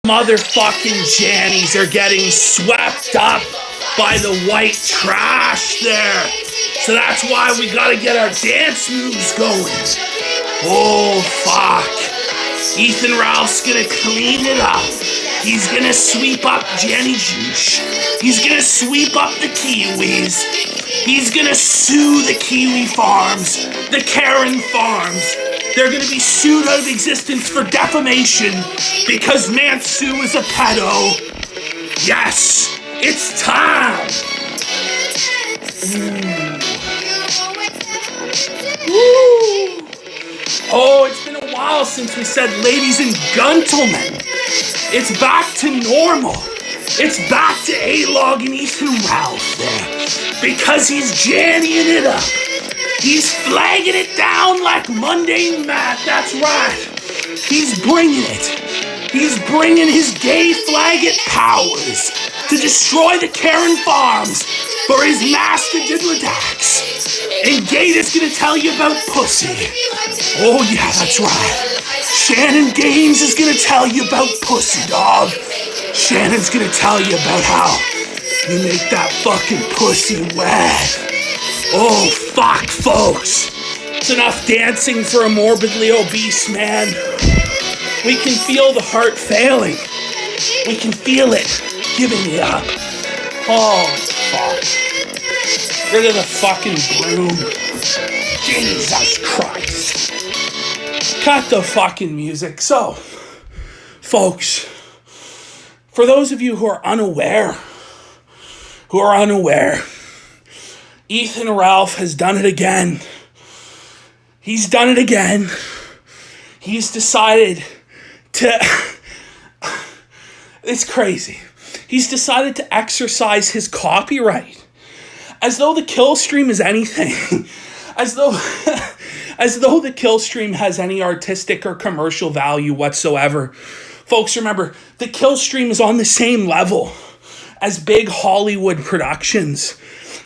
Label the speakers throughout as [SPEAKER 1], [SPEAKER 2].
[SPEAKER 1] motherfucking Jannies are getting swept up by the white trash there. So that's why we gotta get our dance moves going. Oh, fuck. Ethan Ralph's gonna clean it up. He's gonna sweep up Janny Jewsh. He's gonna sweep up the Kiwis. He's gonna sue the Kiwi farms, the Karen farms. They're gonna be sued out of existence for defamation because Mansu is a pedo. Yes, it's time. Ooh. Oh, it's been a while since we said ladies and gentlemen. It's back to normal. It's back to A-Log and Ethan Ralph there. Because he's jannying it up. He's flagging it down like Monday Matt. That's right. He's bringing it. He's bringing his gay flaggit powers to destroy the Karen farms for his master diddledax. And Gator's gonna tell you about pussy. Oh yeah, that's right. Shannon Gaines is gonna tell you about pussy, dog. Shannon's gonna tell you about how you make that fucking pussy wet. Oh, fuck, folks. It's enough dancing for a morbidly obese man. We can feel the heart failing. We can feel it giving it up. Oh, fuck. Rid of the fucking broom. Jesus Christ. Cut the fucking music. So, folks, for those of you who are unaware, Ethan Ralph has done it again. He's done it again. He's decided to... It's crazy. He's decided to exercise his copyright. As though the kill stream is anything. As though the kill stream has any artistic or commercial value whatsoever. Folks, remember, the kill stream is on the same level as big Hollywood productions.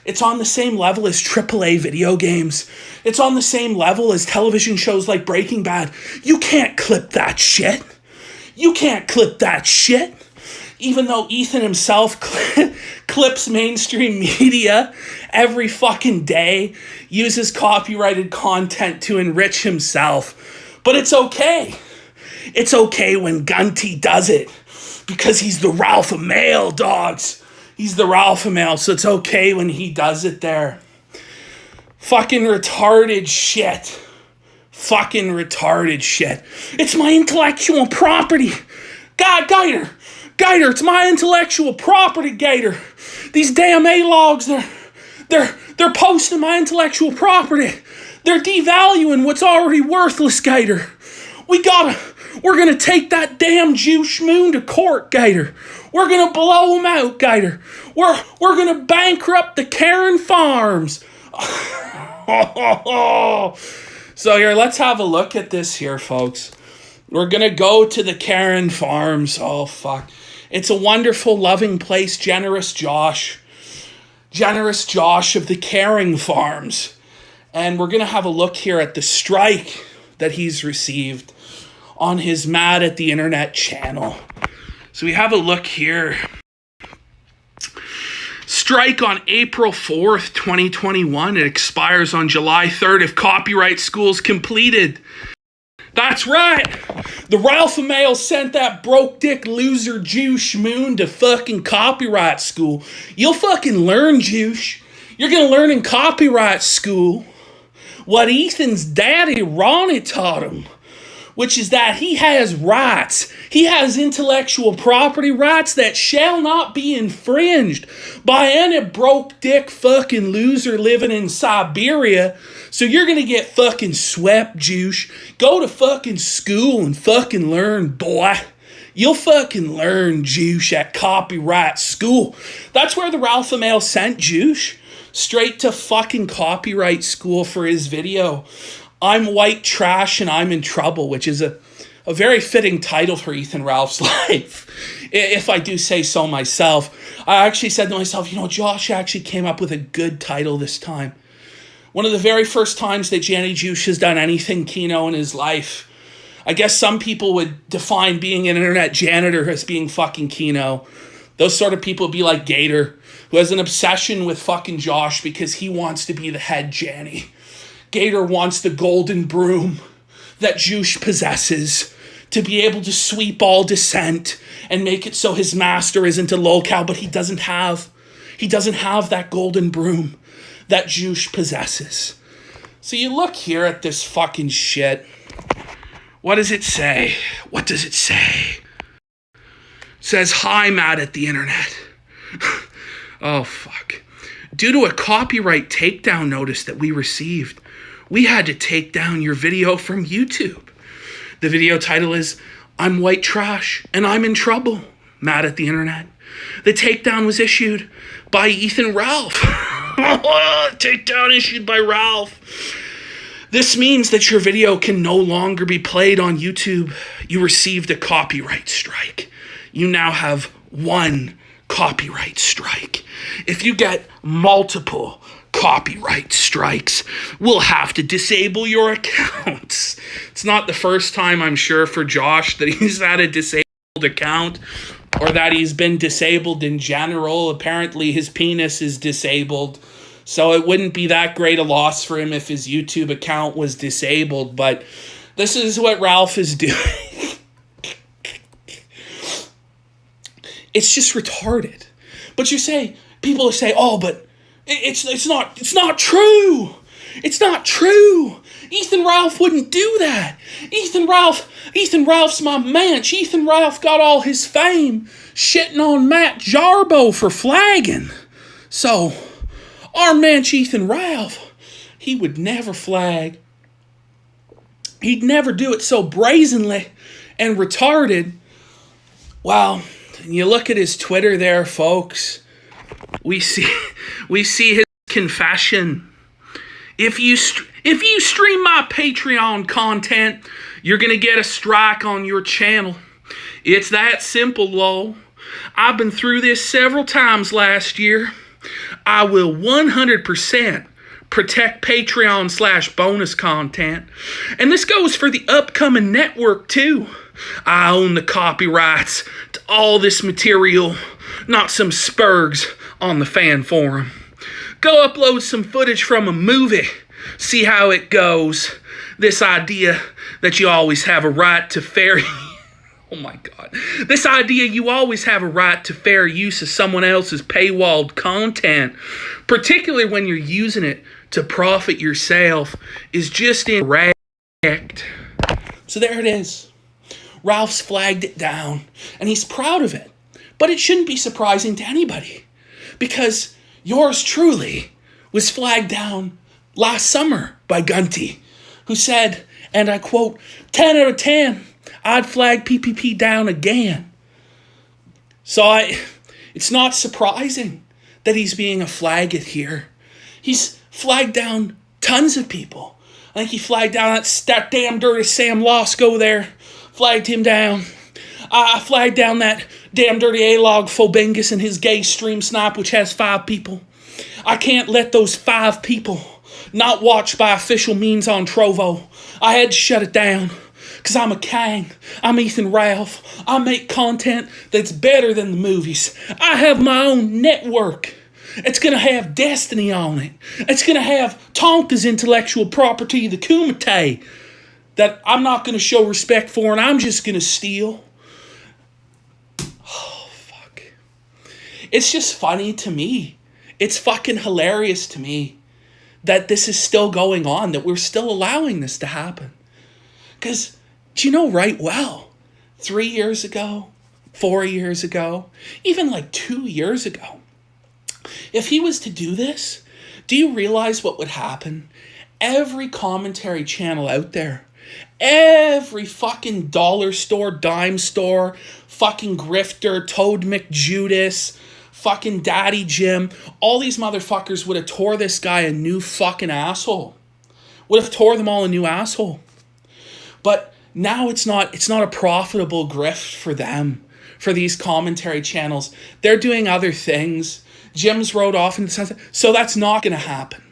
[SPEAKER 1] It's on the same level as AAA video games. It's on the same level as television shows like Breaking Bad. You can't clip that shit. You can't clip that shit. Even though Ethan himself clips mainstream media every fucking day, uses copyrighted content to enrich himself. But it's okay. It's okay when Gunty does it. Because he's the Ralph male, dogs. He's the Ralph male, so it's okay when he does it there. Fucking retarded shit. Fucking retarded shit. It's my intellectual property. God, Gator, it's my intellectual property, Gator. These damn A-logs, they're posting my intellectual property. They're devaluing what's already worthless, Gator. We're gonna take that damn Jewsh moon to court, Gator. We're gonna blow them out, Gator. We're gonna bankrupt the Karen farms. So here, let's have a look at this here, folks. We're gonna go to the Karen farms. Oh, fuck. It's a wonderful, loving place. Generous Josh of the Karen farms. And we're gonna have a look here at the strike that he's received on his Mad at the Internet channel. So we have a look here. Strike on April 4th, 2021. It expires on July 3rd if copyright school's completed. That's right. The Ralph male sent that broke dick loser Jewsh moon to fucking copyright school. You'll fucking learn, Jewsh. You're gonna learn in copyright school what Ethan's daddy Ronnie taught him. Which is that he has rights. He has intellectual property rights that shall not be infringed by any broke dick fucking loser living in Siberia. So you're gonna get fucking swept, Jewsh. Go to fucking school and fucking learn, boy. You'll fucking learn, Jewsh, at copyright school. That's where the Ralph Mail sent Jewsh. Straight to fucking copyright school for his video. I'm white trash and I'm in trouble, which is a very fitting title for Ethan Ralph's life, if I do say so myself. I actually said to myself, Josh actually came up with a good title this time. One of the very first times that Janny Jewsh has done anything Kino in his life. I guess some people would define being an internet janitor as being fucking Keno. Those sort of people would be like Gator, who has an obsession with fucking Josh because he wants to be the head Janny. Gator wants the golden broom that Jewsh possesses to be able to sweep all dissent and make it so his master isn't a lolcow, but he doesn't have that golden broom that Jewsh possesses. So you look here at this fucking shit. What does it say? What does it say? It says, "Hi, mad at the internet." Oh, fuck. Due to a copyright takedown notice that we received, we had to take down your video from YouTube. The video title is, "I'm white trash and I'm in trouble, mad at the internet." The takedown was issued by Ethan Ralph. Takedown issued by Ralph. This means that your video can no longer be played on YouTube. You received a copyright strike. You now have one copyright strike. If you get multiple copyright strikes, we'll have to disable your accounts. It's not the first time, I'm sure, for Josh that he's had a disabled account or that he's been disabled in general. Apparently his penis is disabled, so it wouldn't be that great a loss for him if his YouTube account was disabled, but this is what Ralph is doing. It's just retarded. But you say, people say, "Oh, but it's not true. It's not true. Ethan Ralph wouldn't do that. Ethan Ralph's my manch. Ethan Ralph got all his fame shitting on Matt Jarbo for flagging. So, our manch Ethan Ralph, he would never flag. He'd never do it so brazenly and retarded." Well, you look at his Twitter there, folks. We see his confession. If you stream my Patreon content, you're going to get a strike on your channel. It's that simple, lol. I've been through this several times last year. I will 100% protect Patreon/bonus content. And this goes for the upcoming network too. I own the copyrights to all this material, not some spurgs on the fan forum. Go upload some footage from a movie. See how it goes. This idea that you always have a right to fair... Oh my God. This idea you always have a right to fair use of someone else's paywalled content, particularly when you're using it to profit yourself, is just incorrect. So there it is. Ralph's flagged it down, and he's proud of it. But it shouldn't be surprising to anybody, because yours truly was flagged down last summer by Gunty, who said, and I quote, 10 out of 10, I'd flag PPP down again. So it's not surprising that he's being a flaggot here. He's flagged down tons of people. I think he flagged down that damn dirty Sam Losco there. Flagged him down. I flagged down that damn dirty A-Log Phobingus and his gay stream snipe, which has 5 people. I can't let those 5 people not watch by official means on Trovo. I had to shut it down. Because I'm a king. I'm Ethan Ralph. I make content that's better than the movies. I have my own network. It's going to have Destiny on it. It's going to have Tonka's intellectual property, the Kumite, that I'm not going to show respect for, and I'm just going to steal. Oh, fuck. It's just funny to me. It's fucking hilarious to me that this is still going on, that we're still allowing this to happen. Because, do you know right well, 3 years ago, 4 years ago, even like 2 years ago, if he was to do this, do you realize what would happen? Every commentary channel out there, every fucking dollar store, dime store, fucking grifter, Toad McJudas, fucking Daddy Jim, all these motherfuckers would have tore this guy a new fucking asshole. Would have tore them all a new asshole. But now it's not a profitable grift for them, for these commentary channels. They're doing other things. Jim's rode off into the sunset. So that's not going to happen.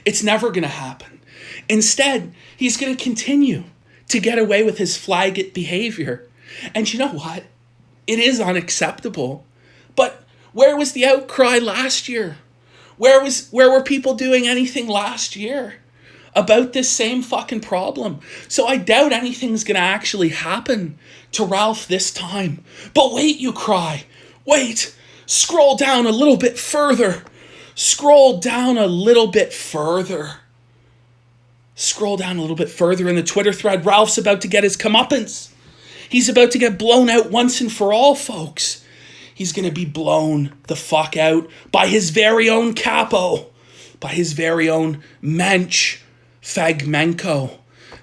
[SPEAKER 1] It's never going to happen. Instead, he's going to continue to get away with his flaggot behavior. And you know what? It is unacceptable. But where was the outcry last year? Where were people doing anything last year about this same fucking problem? So I doubt anything's gonna actually happen to Ralph this time. But wait, you cry. Wait. Scroll down a little bit further. Scroll down a little bit further. Scroll down a little bit further in the Twitter thread. Ralph's about to get his comeuppance. He's about to get blown out once and for all, folks. He's going to be blown the fuck out by his very own capo, by his very own mensch, Fagmenco.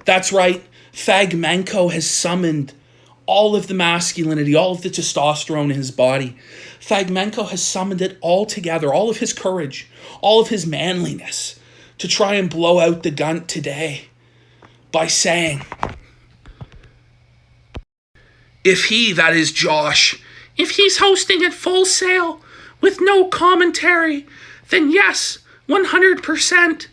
[SPEAKER 1] That's right, Fagmenco has summoned all of the masculinity, all of the testosterone in his body. Fagmenco has summoned it all together, all of his courage, all of his manliness, to try and blow out the gunt today by saying, if he, that is Josh, if he's hosting at Full Sail with no commentary, then yes, 100%.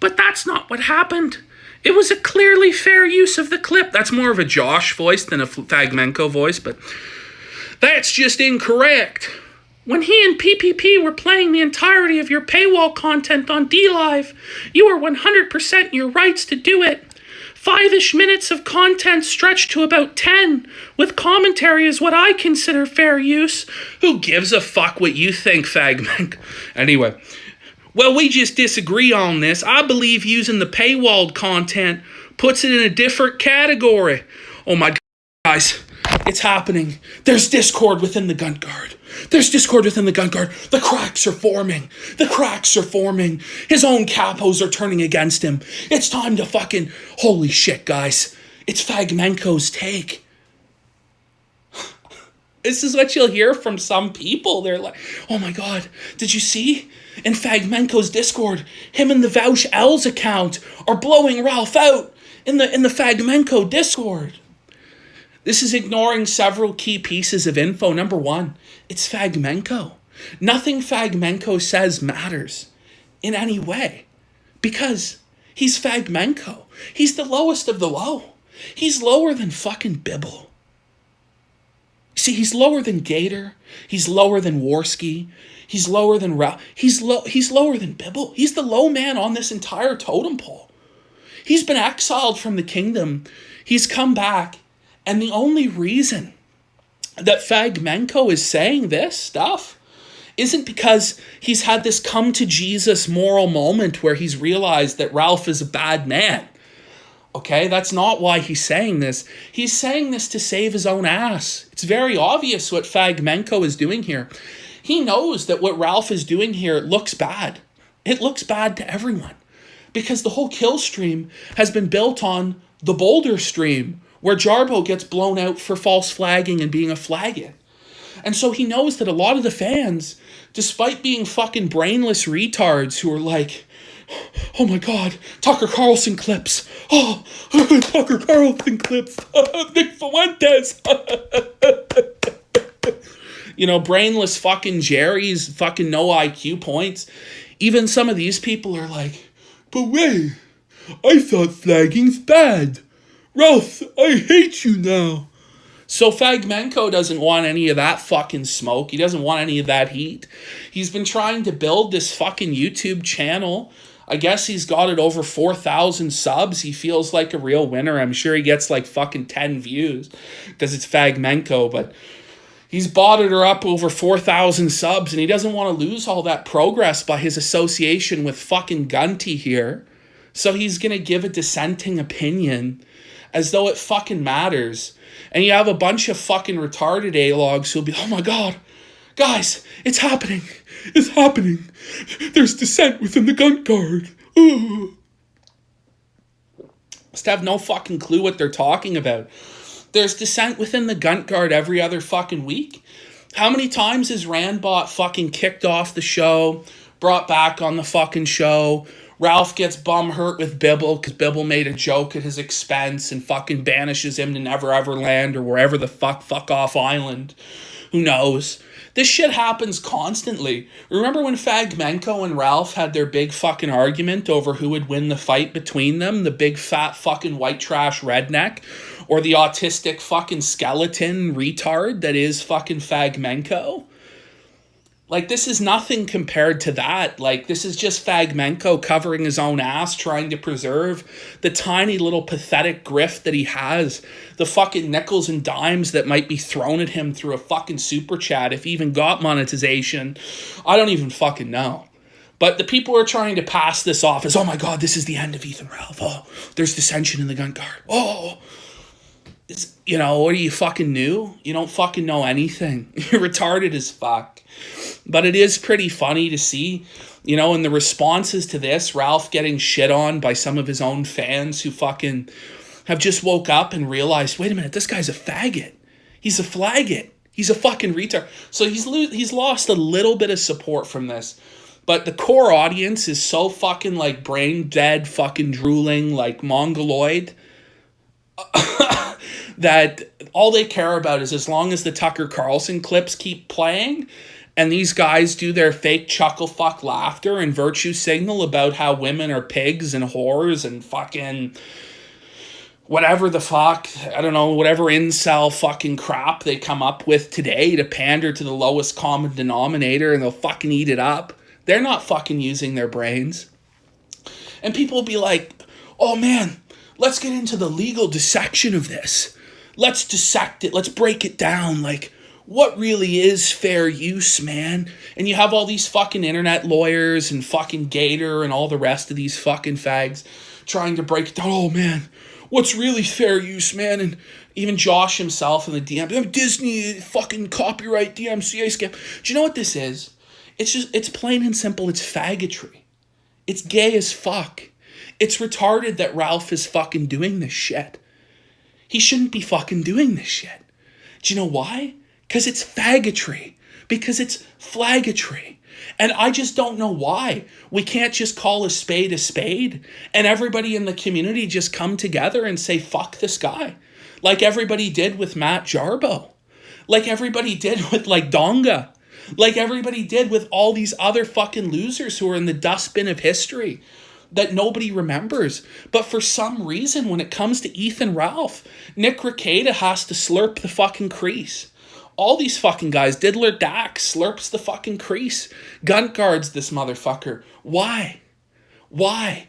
[SPEAKER 1] But that's not what happened. It was a clearly fair use of the clip. That's more of a Josh voice than a Fagmenco voice, but that's just incorrect. When he and PPP were playing the entirety of your paywall content on DLive, you were 100% in your rights to do it. 5-ish minutes of content stretched to about 10, with commentary is what I consider fair use. Who gives a fuck what you think, Fagmenco? Anyway, well, we just disagree on this. I believe using the paywalled content puts it in a different category. Oh my God, guys, it's happening. There's discord within the Gunt Guard. There's discord within the Gunt Guard. The cracks are forming. The cracks are forming. His own capos are turning against him. It's time to fucking... Holy shit, guys. It's Fagmenco's take. This is what you'll hear from some people. They're like, oh my God, did you see? In Fagmenco's Discord, him and the Vouch L's account are blowing Ralph out in the Fagmenco Discord. This is ignoring several key pieces of info. Number one, it's Fagmenco. Nothing Fagmenco says matters in any way because he's Fagmenco. He's the lowest of the low. He's lower than fucking Bibble. See, he's lower than Gator. He's lower than Warski. He's lower than Ralph. He's lower than Bibble. He's the low man on this entire totem pole. He's been exiled from the kingdom. He's come back. And the only reason that Fagmenco is saying this stuff isn't because he's had this come to Jesus moral moment where he's realized that Ralph is a bad man. Okay, that's not why he's saying this. He's saying this to save his own ass. It's very obvious what Fagmenco is doing here. He knows that what Ralph is doing here looks bad. It looks bad to everyone because the whole kill stream has been built on the Boulder stream, where Jarbo gets blown out for false flagging and being a flaggant. And so he knows that a lot of the fans, despite being fucking brainless retards who are like, oh my God, Tucker Carlson clips. Oh, Tucker Carlson clips. Nick Fuentes. You know, brainless fucking Jerry's fucking no IQ points. Even some of these people are like, but wait, I thought flagging's bad. Ralph, I hate you now. So Fagmenco doesn't want any of that fucking smoke. He doesn't want any of that heat. He's been trying to build this fucking YouTube channel. I guess he's got it over 4,000 subs. He feels like a real winner. I'm sure he gets like fucking 10 views because it's Fagmenco, but he's botted her up over 4,000 subs and he doesn't want to lose all that progress by his association with fucking Gunty here. So he's going to give a dissenting opinion as though it fucking matters. And you have a bunch of fucking retarded A-logs who'll be, oh my God, guys, it's happening. It's happening. There's dissent within the Gunt Guard. Ooh. Must have no fucking clue what they're talking about. There's dissent within the Gunt Guard every other fucking week. How many times has Randbot fucking kicked off the show, brought back on the fucking show? Ralph gets bum hurt with Bibble because Bibble made a joke at his expense and fucking banishes him to Never Ever Land or wherever the fuck off island. Who knows? This shit happens constantly. Remember when Fagmenco and Ralph had their big fucking argument over who would win the fight between them? The big fat fucking white trash redneck or the autistic fucking skeleton retard that is fucking Fagmenco? Like, this is nothing compared to that. Like, this is just Fagmenco covering his own ass, trying to preserve the tiny little pathetic grift that he has. The fucking nickels and dimes that might be thrown at him through a fucking super chat, if he even got monetization. I don't even fucking know. But the people are trying to pass this off as, oh my God, this is the end of Ethan Ralph. Oh, there's dissension in the gun card. Oh, it's, you know, what are you, fucking new? You don't fucking know anything. You're retarded as fuck. But it is pretty funny to see, you know, in the responses to this, Ralph getting shit on by some of his own fans who fucking have just woke up and realized, wait a minute, this guy's a faggot. He's a flaggot. He's a fucking retard. So he's lost a little bit of support from this. But the core audience is so fucking like brain dead, fucking drooling, like mongoloid, that all they care about is as long as the Tucker Carlson clips keep playing and these guys do their fake chuckle fuck laughter and virtue signal about how women are pigs and whores and fucking whatever the fuck, I don't know, whatever incel fucking crap they come up with today to pander to the lowest common denominator, and they'll fucking eat it up. They're not fucking using their brains. And people will be like, oh man, let's get into the legal dissection of this. Let's dissect it. Let's break it down. Like, what really is fair use, man? And you have all these fucking internet lawyers and fucking Gator and all the rest of these fucking fags trying to break it down. Oh man, what's really fair use, man? And even Josh himself in the DM, Disney fucking copyright DMCA scam. Do you know what this is? It's plain and simple. It's faggotry. It's gay as fuck. It's retarded that Ralph is fucking doing this shit. He shouldn't be fucking doing this shit. Do you know why? Because it's faggotry. Because it's flaggotry. And I just don't know why we can't just call a spade and everybody in the community just come together and say, fuck this guy. Like everybody did with Matt Jarbo. Like everybody did with like Donga. Like everybody did with all these other fucking losers who are in the dustbin of history that nobody remembers. But for some reason, when it comes to Ethan Ralph, Nick Rekieta has to slurp the fucking crease. All these fucking guys, Diddler Dax slurps the fucking crease. Gun guards this motherfucker. Why? Why?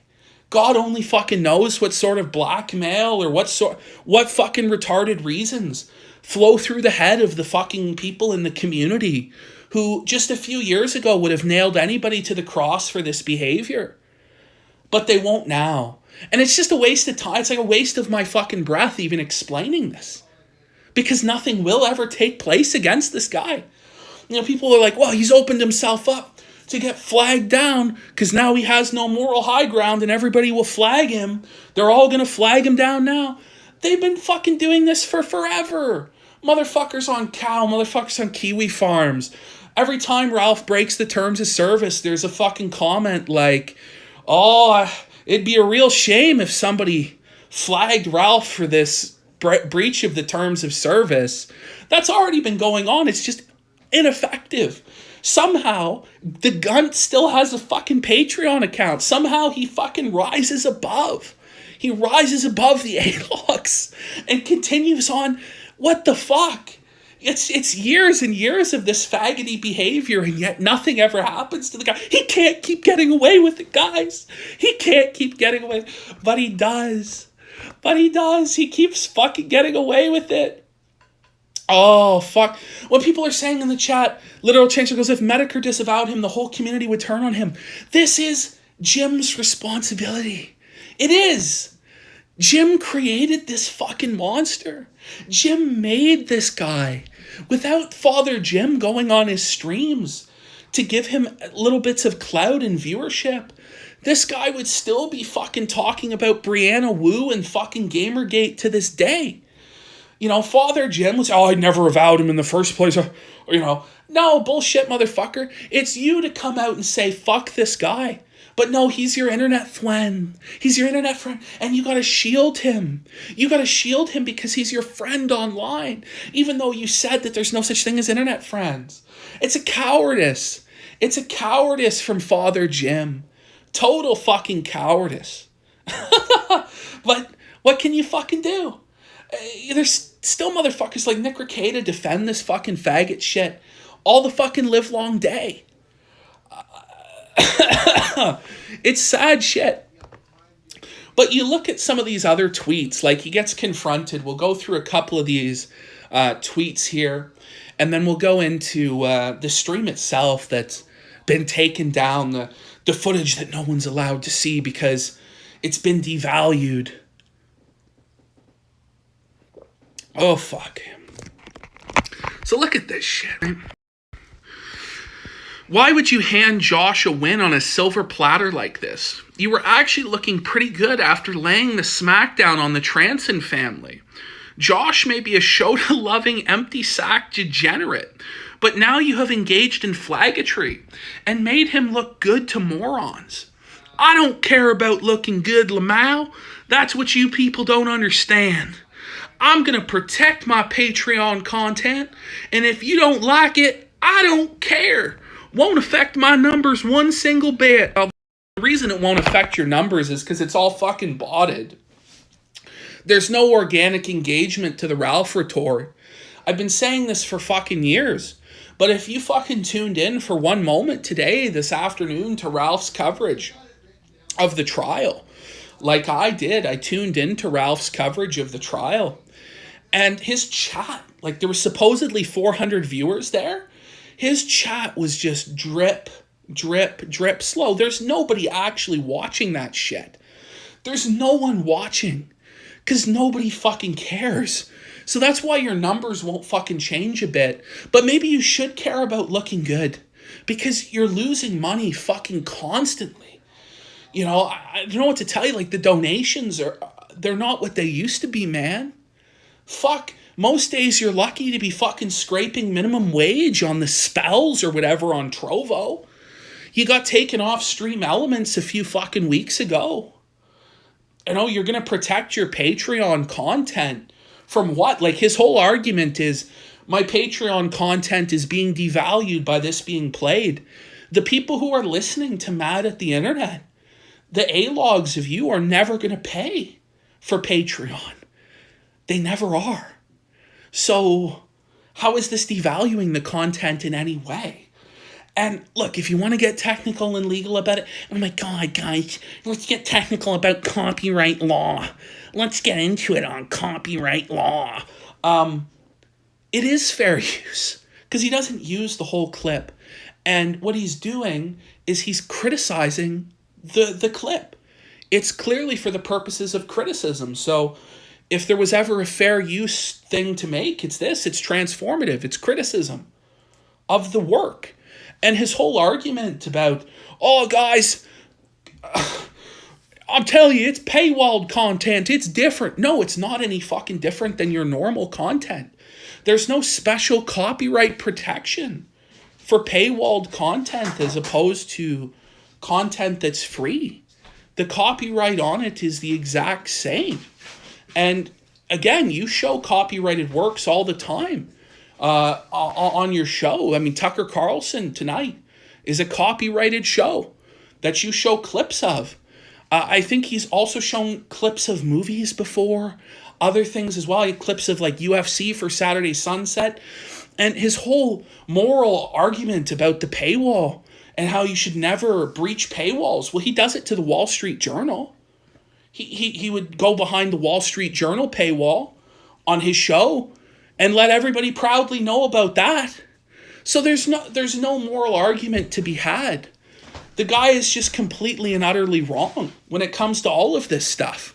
[SPEAKER 1] God only fucking knows what sort of blackmail or what fucking retarded reasons flow through the head of the fucking people in the community who just a few years ago would have nailed anybody to the cross for this behavior. But they won't now. And it's just a waste of time. It's like a waste of my fucking breath even explaining this. Because nothing will ever take place against this guy. You know, people are like, well, he's opened himself up to get flagged down because now he has no moral high ground and everybody will flag him. They're all going to flag him down now. They've been fucking doing this for forever. Motherfuckers on cow, motherfuckers on kiwi farms. Every time Ralph breaks the terms of service, there's a fucking comment like, oh, it'd be a real shame if somebody flagged Ralph for this breach of the terms of service. That's already been going on. It's just ineffective. Somehow, the Gunt still has a fucking Patreon account. Somehow, he fucking rises above. He rises above the ALOX and continues on. What the fuck? It's years and years of this faggoty behavior, and yet nothing ever happens to the guy. He can't keep getting away with it, guys. He can't keep getting away. But he does. But he does. He keeps fucking getting away with it. Oh, fuck. When people are saying in the chat, Literal Changer goes, if Medicare disavowed him, the whole community would turn on him. This is Jim's responsibility. It is. Jim created this fucking monster. Jim made this guy. Without Father Jim going on his streams to give him little bits of clout and viewership, this guy would still be fucking talking about Brianna Wu and fucking Gamergate to this day. You know, Father Jim was, I never avowed him in the first place. You know, no, bullshit, motherfucker. It's you to come out and say, fuck this guy. But no, he's your internet friend. He's your internet friend. And you got to shield him. You got to shield him because he's your friend online. Even though you said that there's no such thing as internet friends. It's a cowardice. It's a cowardice from Father Jim. Total fucking cowardice. But what can you fucking do? There's still motherfuckers like Nick Rekieta defend this fucking faggot shit all the fucking live long day. It's sad shit. But you look at some of these other tweets, like he gets confronted. We'll go through a couple of these tweets here, and then we'll go into the stream itself that's been taken down, the footage that no one's allowed to see because it's been devalued. Oh, fuck. So look at this shit, right? Why would you hand Josh a win on a silver platter like this? You were actually looking pretty good after laying the smackdown on the Transon family. Josh may be a Shota-loving, empty sack degenerate, but now you have engaged in flaggotry and made him look good to morons. I don't care about looking good, Lamau. That's what you people don't understand. I'm going to protect my Patreon content, and if you don't like it, I don't care. Won't affect my numbers one single bit. The reason it won't affect your numbers is because it's all fucking botted. There's no organic engagement to the Ralph retort. I've been saying this for fucking years. But if you fucking tuned in for one moment today, this afternoon, to Ralph's coverage of the trial, like I did, I tuned into Ralph's coverage of the trial. And his chat, like there was supposedly 400 viewers there. His chat was just drip, drip, drip slow. There's nobody actually watching that shit. There's no one watching because nobody fucking cares. So that's why your numbers won't fucking change a bit. But maybe you should care about looking good because you're losing money fucking constantly. You know, I don't know what to tell you. Like the donations they're not what they used to be, man. Fuck. Most days you're lucky to be fucking scraping minimum wage on the spells or whatever on Trovo. You got taken off Stream Elements a few fucking weeks ago. You know, you're going to protect your Patreon content from what? Like his whole argument is my Patreon content is being devalued by this being played. The people who are listening to Mad at the Internet, the A-logs of you are never going to pay for Patreon. They never are. So how is this devaluing the content in any way? And look, if you want to get technical and legal about it, oh my God, guys, let's get technical about copyright law. Let's get into it on copyright law. It is fair use because he doesn't use the whole clip. And what he's doing is he's criticizing the clip. It's clearly for the purposes of criticism. So if there was ever a fair use thing to make, it's this. It's transformative. It's criticism of the work. And his whole argument about, oh, guys, I'm telling you, it's paywalled content. It's different. No, it's not any fucking different than your normal content. There's no special copyright protection for paywalled content as opposed to content that's free. The copyright on it is the exact same. And again, you show copyrighted works all the time on your show. I mean, Tucker Carlson tonight is a copyrighted show that you show clips of. I think he's also shown clips of movies before, other things as well, clips of like UFC for Saturday Sunset. And his whole moral argument about the paywall and how you should never breach paywalls. Well, he does it to the Wall Street Journal. He would go behind the Wall Street Journal paywall on his show and let everybody proudly know about that. So there's no moral argument to be had. The guy is just completely and utterly wrong when it comes to all of this stuff.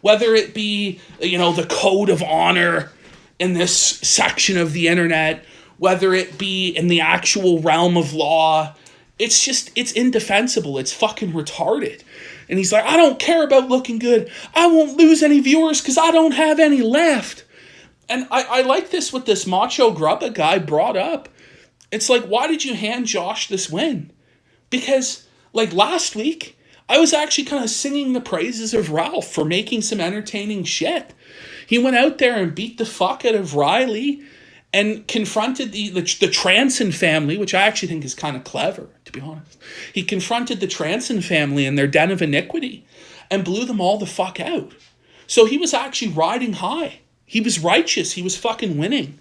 [SPEAKER 1] Whether it be, you know, the code of honor in this section of the internet, whether it be in the actual realm of law, it's indefensible. It's fucking retarded. And he's like, I don't care about looking good. I won't lose any viewers because I don't have any left. And I like this what this Macho Grubba guy brought up. It's like, why did you hand Josh this win? Because Like last week, I was actually kind of singing the praises of Ralph for making some entertaining shit. He went out there and beat the fuck out of Riley and confronted the Transon family, which I actually think is kind of clever, to be honest. He confronted the Transon family in their den of iniquity and blew them all the fuck out. So he was actually riding high. He was righteous. He was fucking winning.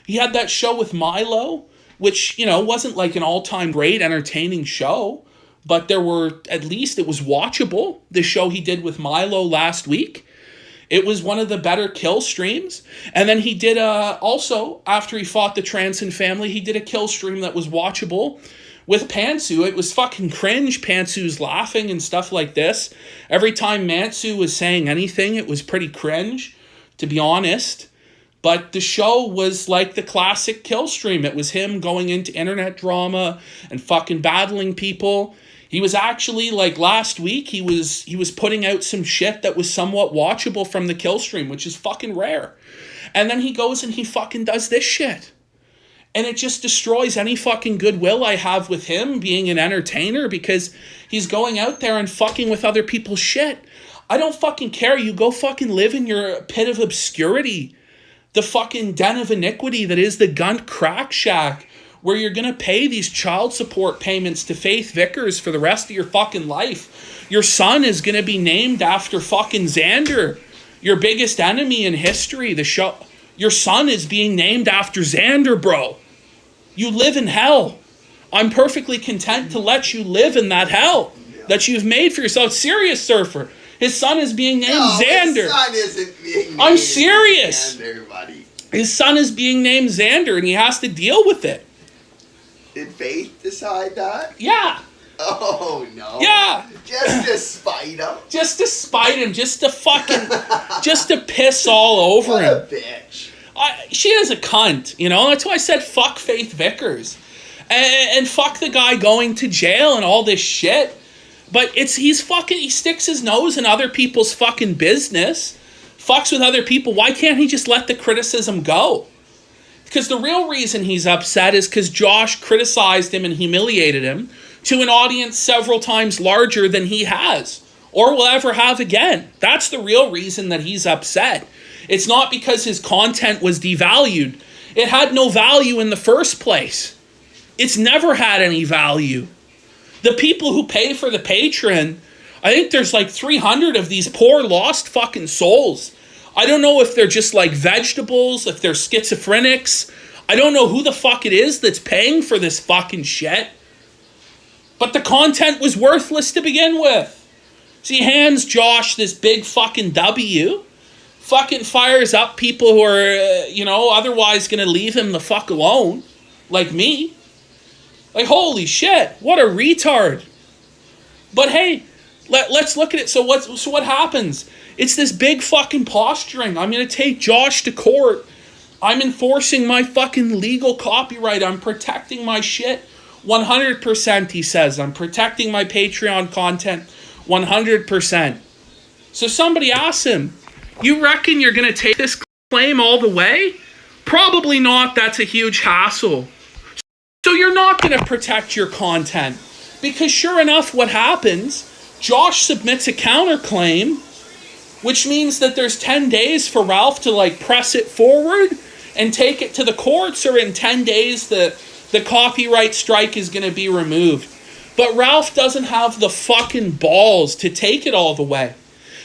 [SPEAKER 1] He had that show with Milo, which, wasn't like an all-time great entertaining show, but it was watchable. The show he did with Milo last week. It was one of the better kill streams. And then he did also, after he fought the Transon family, he did a kill stream that was watchable with Pantsu. It was fucking cringe. Pantsu's laughing and stuff like this. Every time Mantsu was saying anything, it was pretty cringe, to be honest. But the show was like the classic kill stream. It was him going into internet drama and fucking battling people. He was actually, like last week, he was putting out some shit that was somewhat watchable from the kill stream, which is fucking rare. And then he goes and he fucking does this shit. And it just destroys any fucking goodwill I have with him being an entertainer, because he's going out there and fucking with other people's shit. I don't fucking care. You go fucking live in your pit of obscurity. The fucking den of iniquity that is the Gunt Crack Shack, where you're going to pay these child support payments to Faith Vickers for the rest of your fucking life. Your son is going to be named after fucking Xander, your biggest enemy in history. Your son is being named after Xander, bro. You live in hell. I'm perfectly content to let you live in that hell that you've made for yourself. Serious, Surfer. His son is being named Xander. His son isn't being named I'm serious. Xander, buddy. His son is being named Xander, and he has to deal with it.
[SPEAKER 2] Did Faith decide that?
[SPEAKER 1] Yeah.
[SPEAKER 2] Oh, no.
[SPEAKER 1] Yeah.
[SPEAKER 2] Just to spite him.
[SPEAKER 1] Just to spite him. Just to fucking... just to piss all over him.
[SPEAKER 2] What a bitch.
[SPEAKER 1] She is a cunt, That's why I said fuck Faith Vickers. And fuck the guy going to jail and all this shit. But he sticks his nose in other people's fucking business. Fucks with other people. Why can't he just let the criticism go? Because the real reason he's upset is because Josh criticized him and humiliated him to an audience several times larger than he has or will ever have again. That's the real reason that he's upset. It's not because his content was devalued. It had no value in the first place. It's never had any value. The people who pay for the Patreon, I think there's like 300 of these poor lost fucking souls. I don't know if they're just like vegetables, if they're schizophrenics. I don't know who the fuck it is that's paying for this fucking shit. But the content was worthless to begin with. So he hands Josh this big fucking W. Fucking fires up people who are, otherwise going to leave him the fuck alone. Like me. Like, holy shit, what a retard. But hey, let's look at it. So what happens? It's this big fucking posturing. I'm going to take Josh to court. I'm enforcing my fucking legal copyright. I'm protecting my shit 100%, he says. I'm protecting my Patreon content 100%. So somebody asks him, you reckon you're going to take this claim all the way? Probably not. That's a huge hassle. So you're not going to protect your content. Because sure enough, what happens, Josh submits a counterclaim, which means that there's 10 days for Ralph to press it forward and take it to the courts, or in 10 days the copyright strike is going to be removed. But Ralph doesn't have the fucking balls to take it all the way.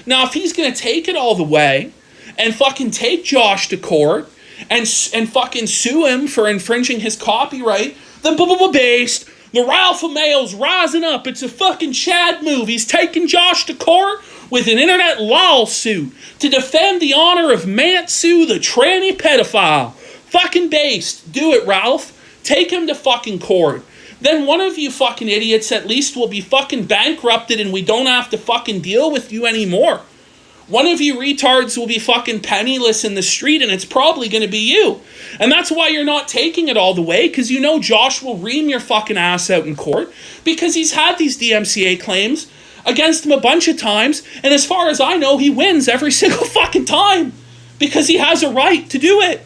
[SPEAKER 1] Now, if he's going to take it all the way and fucking take Josh to court and fucking sue him for infringing his copyright, then based, the Ralph Mail's rising up. It's a fucking Chad move. He's taking Josh to court with an internet lawsuit to defend the honor of Mantsu, the tranny pedophile. Fucking based. Do it, Ralph. Take him to fucking court. Then one of you fucking idiots at least will be fucking bankrupted and we don't have to fucking deal with you anymore. One of you retards will be fucking penniless in the street, and it's probably going to be you. And that's why you're not taking it all the way, because you know Josh will ream your fucking ass out in court, because he's had these DMCA claims against him a bunch of times, and as far as I know, he wins every single fucking time, because he has a right to do it.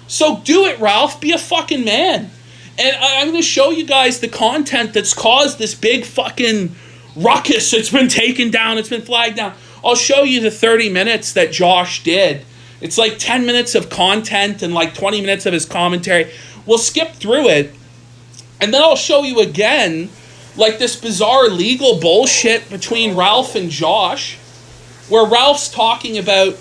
[SPEAKER 1] So do it, Ralph. Be a fucking man. And I'm going to show you guys the content that's caused this big fucking ruckus. It's been taken down. It's been flagged down. I'll show you the 30 minutes that Josh did. It's like 10 minutes of content and like 20 minutes of his commentary. We'll skip through it. And then I'll show you again, like this bizarre legal bullshit between Ralph and Josh, where Ralph's talking about,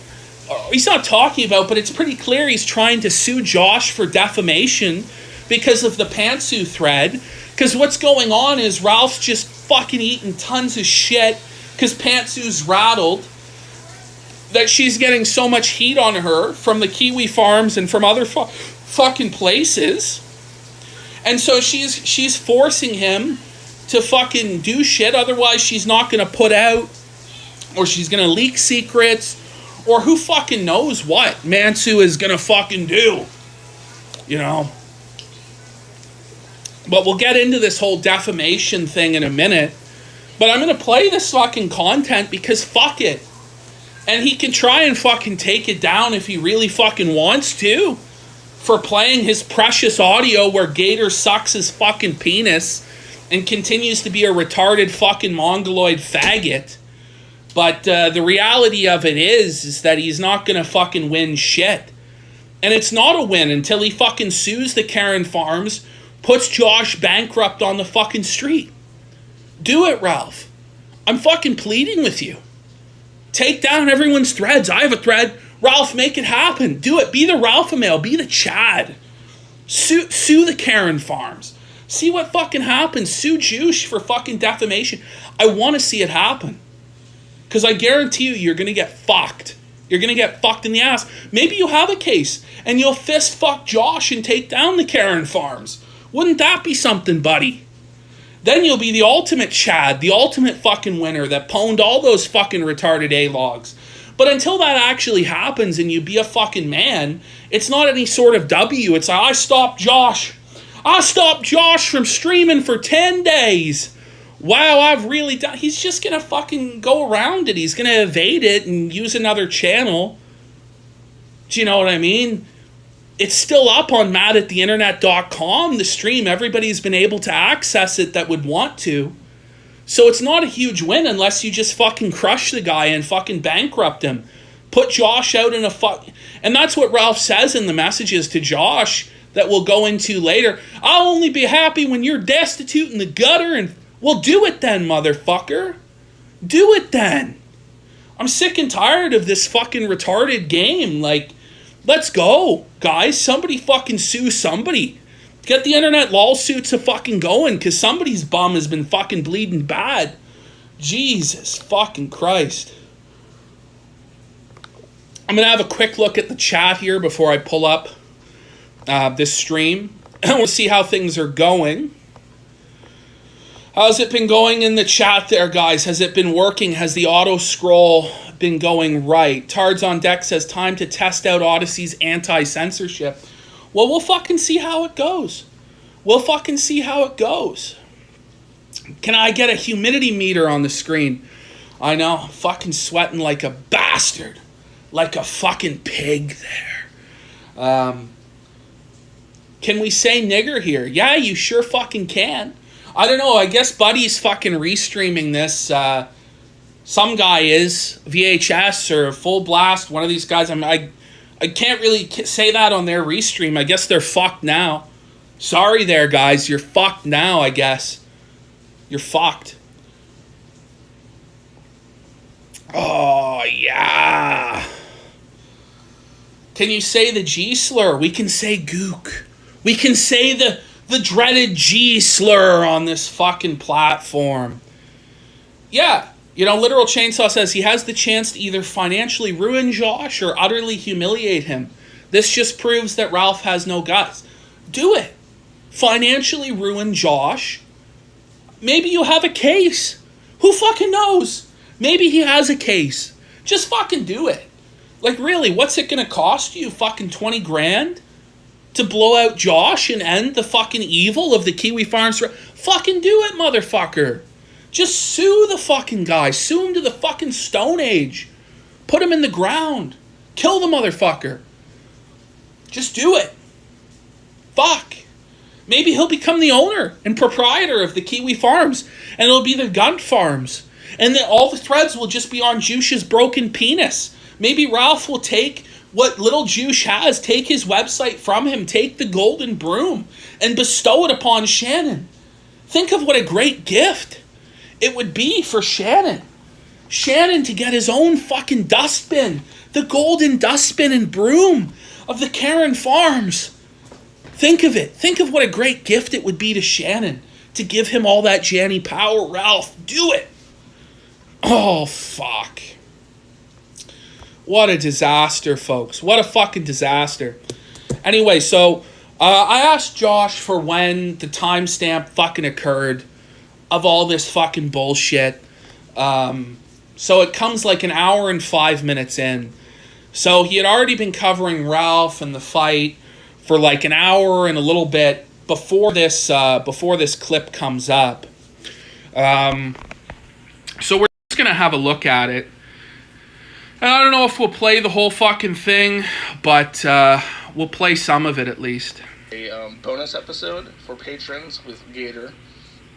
[SPEAKER 1] he's not talking about, but it's pretty clear he's trying to sue Josh for defamation because of the pantsuit thread. Because what's going on is Ralph's just fucking eating tons of shit because pantsuit's rattled that she's getting so much heat on her from the Kiwi farms and from other fucking places. And so she's forcing him to fucking do shit, otherwise she's not going to put out, or she's going to leak secrets, or who fucking knows what Mansu is going to fucking do, you know. But we'll get into this whole defamation thing in a minute. But I'm going to play this fucking content because fuck it. And he can try and fucking take it down if he really fucking wants to for playing his precious audio where Gator sucks his fucking penis and continues to be a retarded fucking mongoloid faggot. But the reality of it is that he's not going to fucking win shit. And it's not a win until he fucking sues the Karen Farms, puts Josh bankrupt on the fucking street. Do it, Ralph. I'm fucking pleading with you. Take down everyone's threads. I have a thread. Ralph, make it happen. Do it. Be the Ralph male. Be the Chad. Sue the Karen Farms. See what fucking happens. Sue Jewsh for fucking defamation. I want to see it happen. Because I guarantee you're going to get fucked. You're going to get fucked in the ass. Maybe you have a case and you'll fist fuck Josh and take down the Karen Farms. Wouldn't that be something, buddy? Then you'll be the ultimate Chad, the ultimate fucking winner that pwned all those fucking retarded A-logs. But until that actually happens and you be a fucking man, it's not any sort of W. It's like, I stopped Josh. I stopped Josh from streaming for 10 days. Wow, I've really done. He's just going to fucking go around it. He's going to evade it and use another channel. Do you know what I mean? It's still up on maddattheinternet.com, the stream. Everybody's been able to access it that would want to. So it's not a huge win unless you just fucking crush the guy and fucking bankrupt him. Put Josh out in a fuck... And that's what Ralph says in the messages to Josh that we'll go into later. I'll only be happy when you're destitute in the gutter and... Well, do it then, motherfucker. Do it then. I'm sick and tired of this fucking retarded game. Like, let's go, guys. Somebody fucking sue somebody. Get the internet lawsuits a fucking going, because somebody's bum has been fucking bleeding bad. Jesus fucking Christ. I'm going to have a quick look at the chat here before I pull up this stream. We'll see how things are going. How's it been going in the chat there, guys? Has it been working? Has the auto scroll been going right? Tards on Deck says, time to test out Odyssee's anti-censorship. Well, we'll fucking see how it goes. We'll fucking see how it goes. Can I get a humidity meter on the screen? I know, I'm fucking sweating like a bastard. Like a fucking pig there. Can we say nigger here? Yeah, you sure fucking can. I don't know, I guess Buddy's fucking restreaming this. Some guy is, VHS or Full Blast, one of these guys. I can't really say that on their restream. I guess they're fucked now. Sorry there, guys. You're fucked now, I guess. You're fucked. Oh, yeah. Can you say the G slur? We can say gook. We can say the dreaded G slur on this fucking platform. Yeah. You know, Literal Chainsaw says he has the chance to either financially ruin Josh or utterly humiliate him. This just proves that Ralph has no guts. Do it. Financially ruin Josh. Maybe you have a case. Who fucking knows? Maybe he has a case. Just fucking do it. Like, really, what's it gonna cost you? Fucking 20 grand? To blow out Josh and end the fucking evil of the Kiwi Farms? Fucking do it, motherfucker. Just sue the fucking guy. Sue him to the fucking Stone Age. Put him in the ground. Kill the motherfucker. Just do it. Fuck. Maybe he'll become the owner and proprietor of the Kiwi farms, and it'll be the Gunt farms. And then all the threads will just be on Jewsh's broken penis. Maybe Ralph will take what little Jewsh has, take his website from him, take the golden broom, and bestow it upon Shannon. Think of what a great gift it would be for Shannon. Shannon to get his own fucking dustbin, the golden dustbin and broom of the Karen Farms. Think of it. Think of what a great gift it would be to Shannon to give him all that Janny power. Ralph, do it. Oh, fuck. What a disaster, folks. What a fucking disaster. Anyway, so I asked Josh for when the timestamp fucking occurred of all this fucking bullshit. So it comes like an hour and 5 minutes in. So he had already been covering Ralph and the fight for like an hour and a little bit before this clip comes up. So we're just gonna have a look at it. And I don't know if we'll play the whole fucking thing, but we'll play some of it at least.
[SPEAKER 3] A bonus episode for patrons with Gator,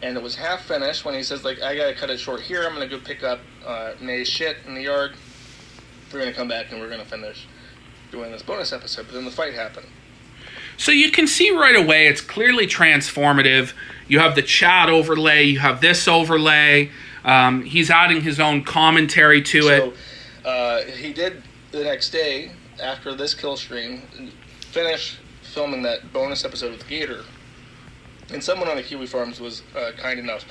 [SPEAKER 3] and it was half finished when he says, like, I gotta cut it short here, I'm gonna go pick up May's shit in the yard, we're gonna come back and we're gonna finish doing this bonus episode. But then the fight happened.
[SPEAKER 1] So you can see right away it's clearly transformative. You have the chat overlay, you have this overlay, he's adding his own commentary to it.
[SPEAKER 3] So he did the next day, after this kill stream, finish filming that bonus episode with Gator. And someone on the Kiwi Farms was kind enough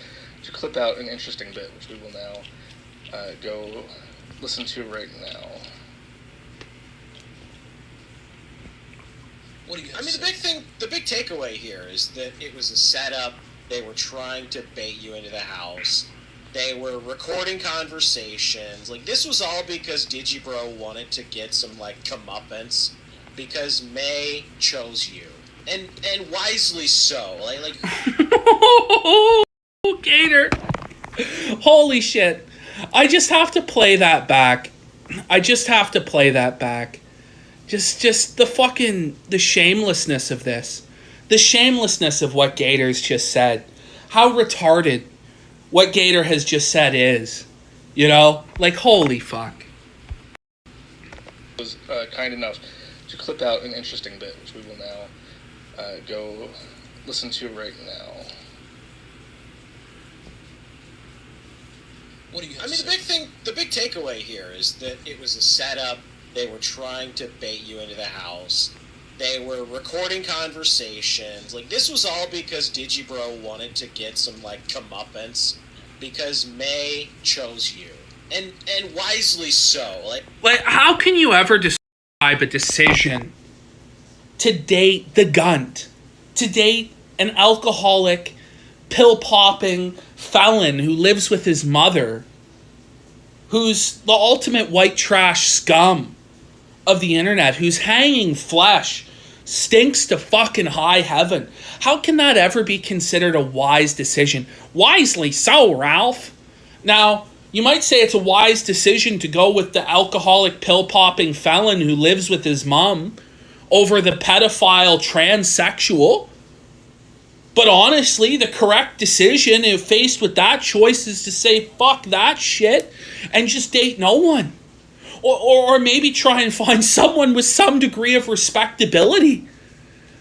[SPEAKER 3] to clip out an interesting bit, which we will now go listen to right now.
[SPEAKER 4] What do you I mean, the big takeaway here is that it was a setup. They were trying to bait you into the house. They were recording conversations. Like, this was all because Digibro wanted to get some, like, comeuppance because May chose you. And wisely so. Like
[SPEAKER 1] Gator. Holy shit. I just have to play that back. Just the shamelessness of this. The shamelessness of what Gator's just said. How retarded what Gator has just said is. You know? Like, holy fuck.
[SPEAKER 3] Was kind enough to clip out an interesting bit, which we will now go listen to right now.
[SPEAKER 4] What do you I mean, the big takeaway here is that it was a setup. They were trying to bait you into the house. They were recording conversations. Like, this was all because Digibro wanted to get some, like, comeuppance because May chose you. And wisely so.
[SPEAKER 1] Like, how can you ever describe a decision to date the Gunt? To date an alcoholic, pill-popping felon who lives with his mother, who's the ultimate white trash scum of the internet, who's hanging flesh, stinks to fucking high heaven. How can that ever be considered a wise decision? Wisely so, Ralph. Now, you might say it's a wise decision to go with the alcoholic, pill-popping felon who lives with his mom over the pedophile transsexual. But honestly, the correct decision, if faced with that choice, is to say, fuck that shit, and just date no one. Or maybe try and find someone with some degree of respectability.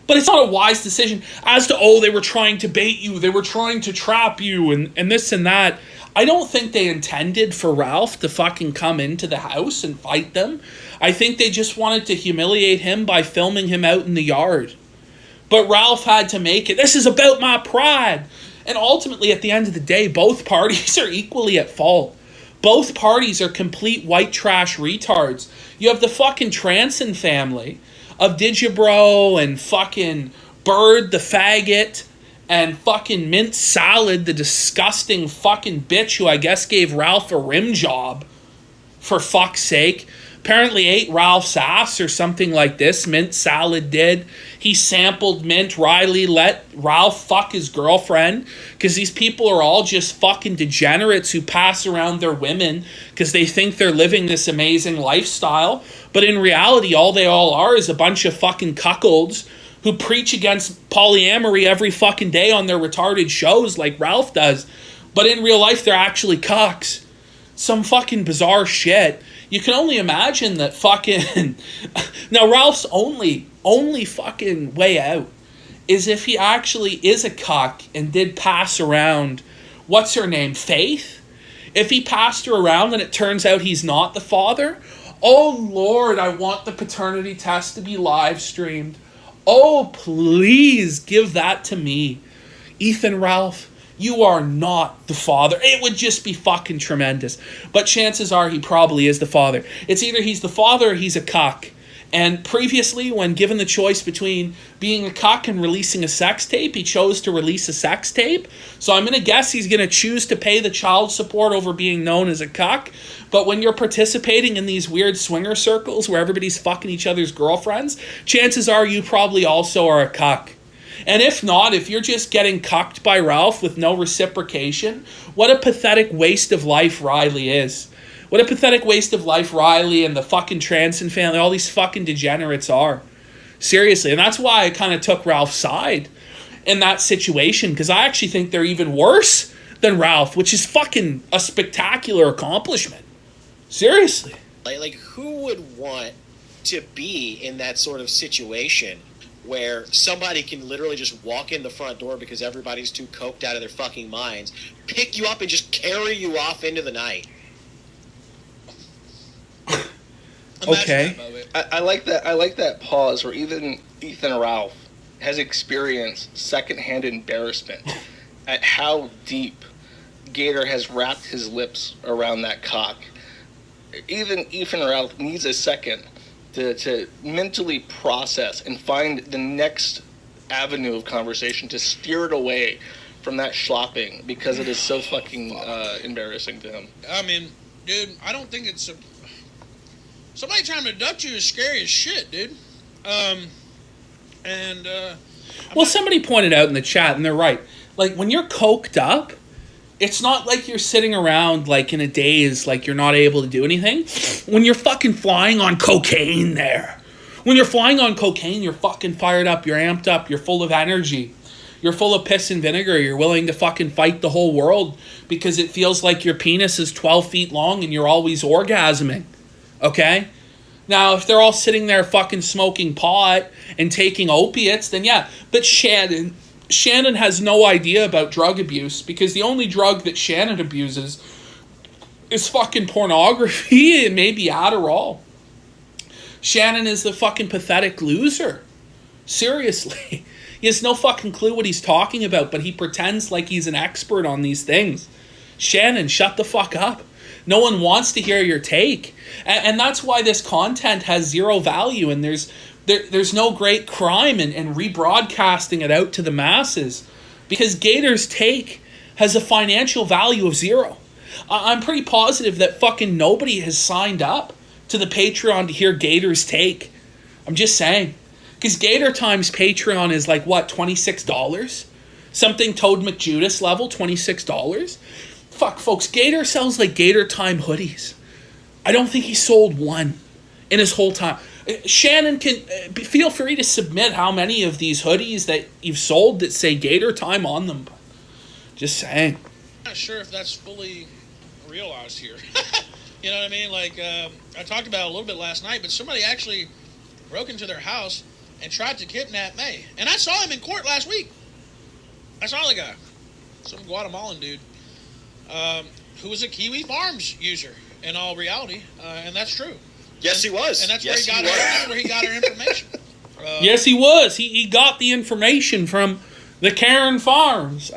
[SPEAKER 1] But it's not a wise decision as to, they were trying to bait you, they were trying to trap you, and this and that. I don't think they intended for Ralph to fucking come into the house and fight them. I think they just wanted to humiliate him by filming him out in the yard. But Ralph had to make it. This is about my pride. And ultimately, at the end of the day, both parties are equally at fault. Both parties are complete white trash retards. You have the fucking Transon family of Digibro and fucking Bird the faggot and fucking Mint Salad, the disgusting fucking bitch who I guess gave Ralph a rim job, for fuck's sake. apparently ate Ralph's ass or something like this. Mint Salad did. He sampled Mint. Riley let Ralph fuck his girlfriend, because these people are all just fucking degenerates who pass around their women because they think they're living this amazing lifestyle. But in reality, all they all are is a bunch of fucking cuckolds who preach against polyamory every fucking day on their retarded shows like Ralph does. But in real life, they're actually cocks. Some fucking bizarre shit. You can only imagine that fucking... Now, Ralph's only fucking way out is if he actually is a cock and did pass around... What's her name? Faith? If he passed her around and it turns out he's not the father... Oh, Lord, I want the paternity test to be live streamed. Oh, please give that to me. Ethan Ralph, you are not the father. It would just be fucking tremendous. But chances are he probably is the father. It's either he's the father or he's a cock. And previously, when given the choice between being a cock and releasing a sex tape, he chose to release a sex tape. So I'm going to guess he's going to choose to pay the child support over being known as a cock. But when you're participating in these weird swinger circles where everybody's fucking each other's girlfriends, chances are you probably also are a cock. And if not, if you're just getting cucked by Ralph with no reciprocation, what a pathetic waste of life Riley is. What a pathetic waste of life Riley and the fucking Transon family, all these fucking degenerates are. Seriously. And that's why I kind of took Ralph's side in that situation, because I actually think they're even worse than Ralph, which is fucking a spectacular accomplishment. Seriously.
[SPEAKER 4] Like who would want to be in that sort of situation where somebody can literally just walk in the front door because everybody's too coked out of their fucking minds, pick you up and just carry you off into the night?
[SPEAKER 1] Okay.
[SPEAKER 3] I like that. I like that pause where even Ethan Ralph has experienced secondhand embarrassment at how deep Gator has wrapped his lips around that cock. Even Ethan Ralph needs a second to mentally process and find the next avenue of conversation to steer it away from that schlopping, because it is so fucking embarrassing to him.
[SPEAKER 5] I mean, dude, I don't think it's somebody trying to abduct you is scary as shit, dude.
[SPEAKER 1] Well, somebody pointed out in the chat, and they're right. Like, when you're coked up, it's not like you're sitting around, like, in a daze, like you're not able to do anything. When you're fucking flying on cocaine there. When you're flying on cocaine, you're fucking fired up, you're amped up, you're full of energy. You're full of piss and vinegar. You're willing to fucking fight the whole world because it feels like your penis is 12 feet long and you're always orgasming. Okay? Now, if they're all sitting there fucking smoking pot and taking opiates, then yeah. But Shannon has no idea about drug abuse, because the only drug that Shannon abuses is fucking pornography and maybe Adderall. Shannon is the fucking pathetic loser. Seriously. He has no fucking clue what he's talking about, but he pretends like he's an expert on these things. Shannon, shut the fuck up. No one wants to hear your take. And that's why this content has zero value, and there's no great crime in rebroadcasting it out to the masses, because Gator's take has a financial value of zero. I'm pretty positive that fucking nobody has signed up to the Patreon to hear Gator's take. I'm just saying. Because Gator Time's Patreon is like, what, $26? Something Toad McJudas level, $26? Fuck, folks, Gator sells like Gator Time hoodies. I don't think he sold one in his whole time. Shannon, can feel free to submit how many of these hoodies that you've sold that say Gator Time on them. Just saying.
[SPEAKER 5] I'm not sure if that's fully realized here. You know what I mean? Like, I talked about it a little bit last night, but somebody actually broke into their house and tried to kidnap May. And I saw him in court last week. I saw the guy. Some Guatemalan dude. Who was a Kiwi Farms user in all reality. And that's true.
[SPEAKER 4] Yes, he was.
[SPEAKER 5] And that's where he got our information.
[SPEAKER 1] Yes, he was. He got the information from the Karen Farms.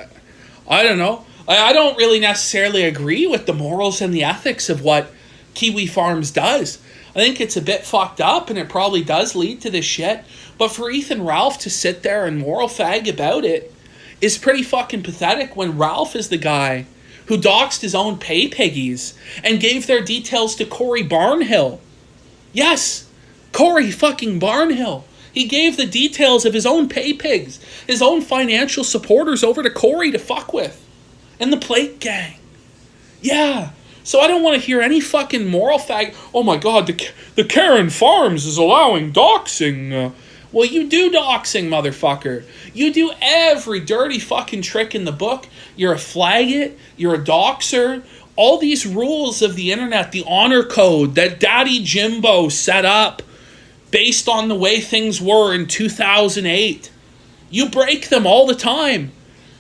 [SPEAKER 1] I don't know. I don't really necessarily agree with the morals and the ethics of what Kiwi Farms does. I think it's a bit fucked up, and it probably does lead to this shit. But for Ethan Ralph to sit there and moral fag about it is pretty fucking pathetic, when Ralph is the guy who doxed his own pay piggies and gave their details to Corey Barnhill. Yes, Corey fucking Barnhill. He gave the details of his own pay pigs, his own financial supporters over to Corey to fuck with. And the Plate Gang. Yeah. So I don't want to hear any fucking moral fag. Oh my God, the Karen Farms is allowing doxing. Well, you do doxing, motherfucker. You do every dirty fucking trick in the book. You're a flaggot. You're a doxer. All these rules of the internet, the honor code that Daddy Jimbo set up based on the way things were in 2008. You break them all the time.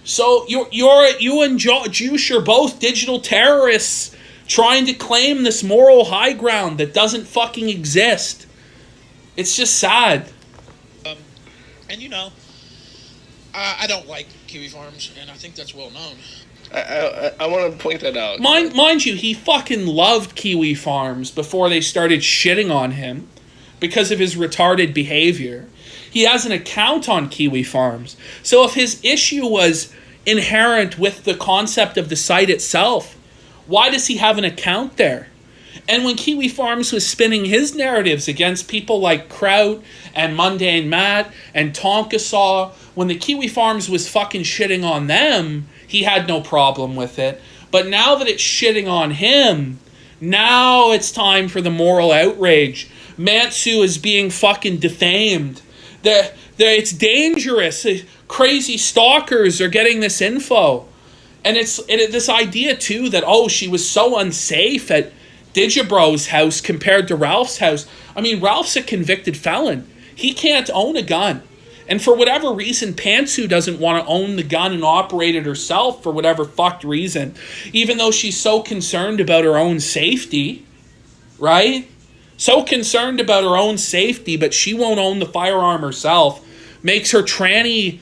[SPEAKER 1] So you and Jewsh are both digital terrorists trying to claim this moral high ground that doesn't fucking exist. It's just sad.
[SPEAKER 5] And you know, I don't like Kiwi Farms, and I think that's well known.
[SPEAKER 3] I want to point that out.
[SPEAKER 1] Mind you, he fucking loved Kiwi Farms before they started shitting on him because of his retarded behavior. He has an account on Kiwi Farms. So if his issue was inherent with the concept of the site itself, why does he have an account there? And when Kiwi Farms was spinning his narratives against people like Kraut and Mundane Matt and Tonkasaw, when the Kiwi Farms was fucking shitting on them, he had no problem with it. But now that it's shitting on him, now it's time for the moral outrage. Matsu is being fucking defamed. It's dangerous. Crazy stalkers are getting this info. And it's this idea, too, that, oh, she was so unsafe at Digibro's house compared to Ralph's house. I mean, Ralph's a convicted felon. He can't own a gun. And for whatever reason, Pantsu doesn't want to own the gun and operate it herself for whatever fucked reason. Even though she's so concerned about her own safety, right? So concerned about her own safety, but she won't own the firearm herself. Makes her tranny,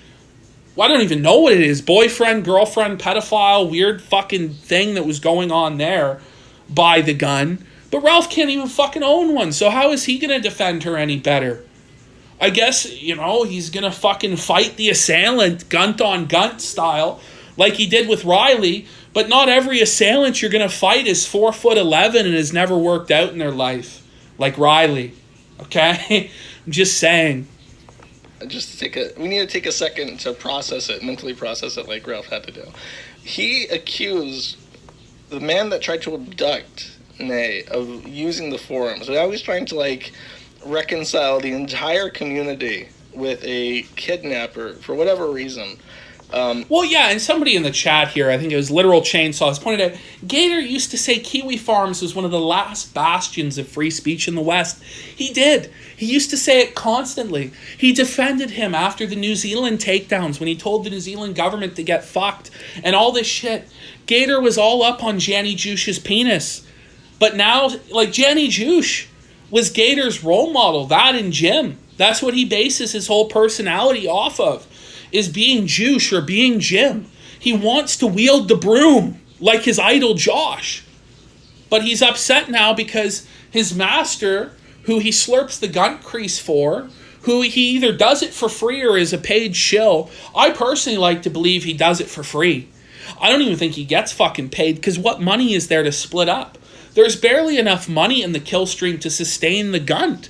[SPEAKER 1] well, I don't even know what it is. Boyfriend, girlfriend, pedophile, weird fucking thing that was going on there. Buy the gun. But Ralph can't even fucking own one. So how is he going to defend her any better? I guess, you know, he's going to fucking fight the assailant gunt on gunt style like he did with Riley. But not every assailant you're going to fight is 4'11" and has never worked out in their life. Like Riley. Okay? I'm just saying.
[SPEAKER 3] We need to take a second to process it, mentally process it like Ralph had to do. He accused the man that tried to abduct Nay of using the forums. So I was trying to reconcile the entire community with a kidnapper for whatever reason.
[SPEAKER 1] Well, yeah, and somebody in the chat here, I think it was Literal Chainsaws, pointed out, Gator used to say Kiwi Farms was one of the last bastions of free speech in the West. He did. He used to say it constantly. He defended him after the New Zealand takedowns when he told the New Zealand government to get fucked and all this shit. Gator was all up on Janny Jewsh's penis. But now, Janny Jewsh was Gator's role model, that and Jim. That's what he bases his whole personality off of, is being Jewsh or being Jim. He wants to wield the broom like his idol Josh. But he's upset now because his master, who he slurps the gun crease for, who he either does it for free or is a paid shill. I personally like to believe he does it for free. I don't even think he gets fucking paid, because what money is there to split up? There's barely enough money in the kill stream to sustain the gunt,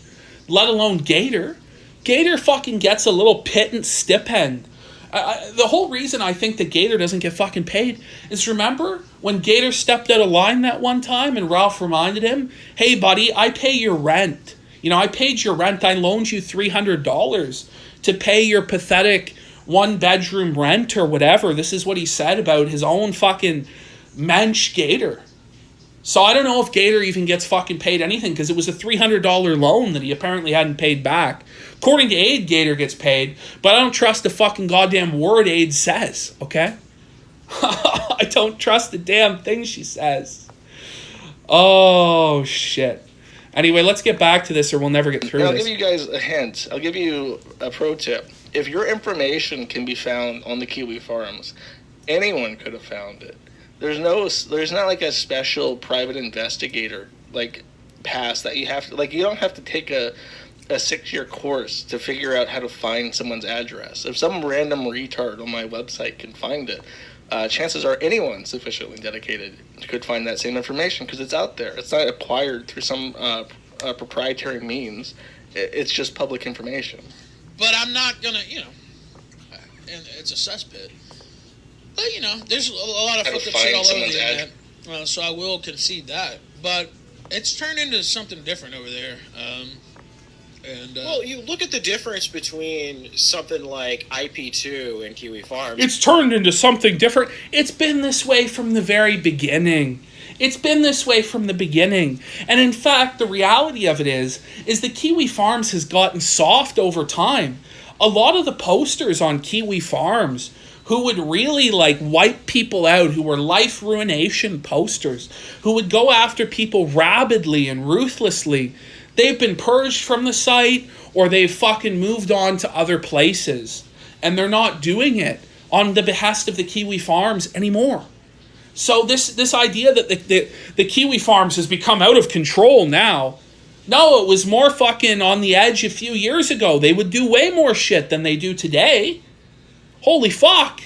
[SPEAKER 1] let alone Gator. Gator fucking gets a little pittance stipend. The whole reason I think that Gator doesn't get fucking paid is, remember when Gator stepped out of line that one time and Ralph reminded him, hey buddy, I pay your rent. You know, I paid your rent. I loaned you $300 to pay your pathetic one-bedroom rent or whatever. This is what he said about his own fucking mensch Gator. So I don't know if Gator even gets fucking paid anything, because it was a $300 loan that he apparently hadn't paid back. According to Aid, Gator gets paid, but I don't trust the fucking goddamn word Aid says, okay? I don't trust the damn thing she says. Oh, shit. Anyway, let's get back to this or we'll never get through this.
[SPEAKER 3] I'll give you guys a hint. I'll give you a pro tip. If your information can be found on the Kiwi Farms, anyone could have found it. There's not like a special private investigator pass that you have to, you don't have to take a 6-year course to figure out how to find someone's address. If some random retard on my website can find it, chances are anyone sufficiently dedicated could find that same information, because it's out there. It's not acquired through some proprietary means. It's just public information.
[SPEAKER 5] But I'm not gonna, and it's a cesspit. But there's a lot of fucked up shit all over the internet, so I will concede that. But it's turned into something different over there.
[SPEAKER 4] Well, you look at the difference between something like IP2 and Kiwi Farms.
[SPEAKER 1] It's turned into something different. It's been this way from the very beginning. It's been this way from the beginning. And in fact, the reality of it is that Kiwi Farms has gotten soft over time. A lot of the posters on Kiwi Farms who would really wipe people out, who were life ruination posters, who would go after people rabidly and ruthlessly, they've been purged from the site, or they've fucking moved on to other places. And they're not doing it on the behest of the Kiwi Farms anymore. So this idea that the Kiwi Farms has become out of control now, no, it was more fucking on the edge a few years ago. They would do way more shit than they do today. Holy fuck.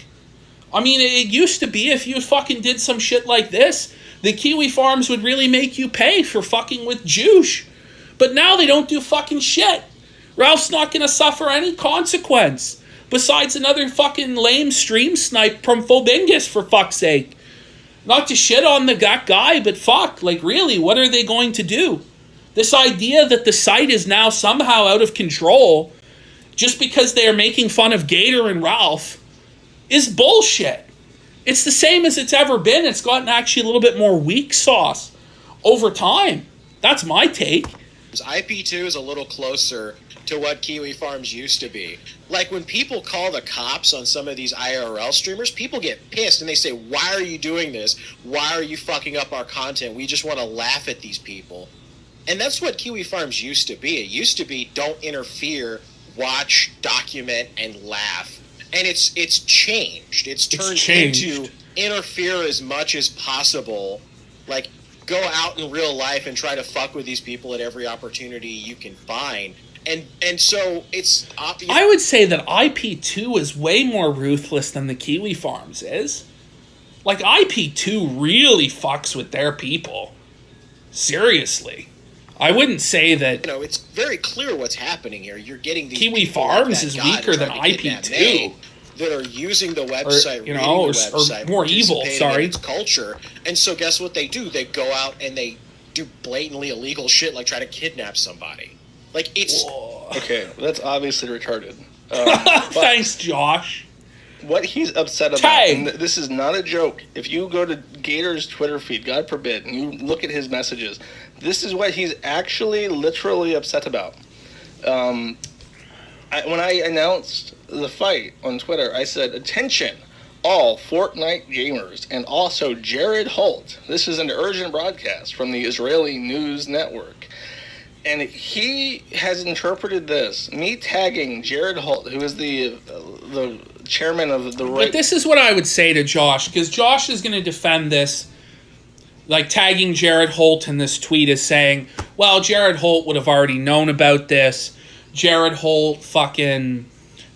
[SPEAKER 1] I mean, it used to be if you fucking did some shit like this, the Kiwi Farms would really make you pay for fucking with Jewsh. But now they don't do fucking shit. Ralph's not going to suffer any consequence. Besides another fucking lame stream snipe from Phobingus, for fuck's sake. Not to shit on that guy, but fuck, really, what are they going to do? This idea that the site is now somehow out of control just because they are making fun of Gator and Ralph is bullshit. It's the same as it's ever been. It's gotten actually a little bit more weak sauce over time. That's my take.
[SPEAKER 4] IP2 is a little closer to what Kiwi Farms used to be. Like when people call the cops on some of these IRL streamers, people get pissed and they say, why are you doing this? Why are you fucking up our content? We just want to laugh at these people. And that's what Kiwi Farms used to be. It used to be don't interfere, watch, document, and laugh. And it's changed. It's turned into interfere as much as possible. Like, go out in real life and try to fuck with these people at every opportunity you can find. And so it's obvious.
[SPEAKER 1] I would say that IP2 is way more ruthless than the Kiwi Farms is. IP2 really fucks with their people. Seriously. I wouldn't say that...
[SPEAKER 4] it's very clear what's happening here. You're getting these
[SPEAKER 1] Kiwi Farms is weaker than IP2.
[SPEAKER 4] That are using the website,
[SPEAKER 1] or more evil, sorry.
[SPEAKER 4] In its culture. And so guess what they do? They go out and they do blatantly illegal shit, like try to kidnap somebody. It's...
[SPEAKER 1] Whoa.
[SPEAKER 3] Okay, that's obviously retarded.
[SPEAKER 1] Thanks, Josh.
[SPEAKER 3] What he's upset about, and this is not a joke, if you go to Gator's Twitter feed, God forbid, and you look at his messages, this is what he's actually literally upset about. When I announced the fight on Twitter, I said, attention, all Fortnite gamers, and also Jared Holt. This is an urgent broadcast from the Israeli News Network. And he has interpreted this, me tagging Jared Holt, who is the chairman of the right...
[SPEAKER 1] But this is what I would say to Josh, because Josh is going to defend this, tagging Jared Holt in this tweet as saying, well, Jared Holt would have already known about this. Jared Holt fucking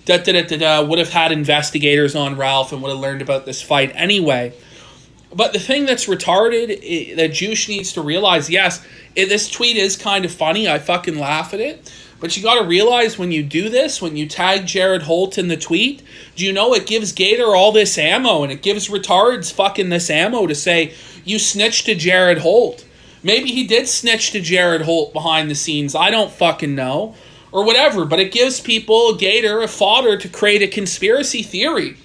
[SPEAKER 1] would have had investigators on Ralph and would have learned about this fight anyway. But the thing that's retarded that Jewsh needs to realize, yes, this tweet is kind of funny. I fucking laugh at it. But you got to realize when you do this, when you tag Jared Holt in the tweet, do you know it gives Gator all this ammo and it gives retards fucking this ammo to say, you snitched to Jared Holt. Maybe he did snitch to Jared Holt behind the scenes. I don't fucking know. Or whatever. But it gives people, Gator, a fodder to create a conspiracy theory.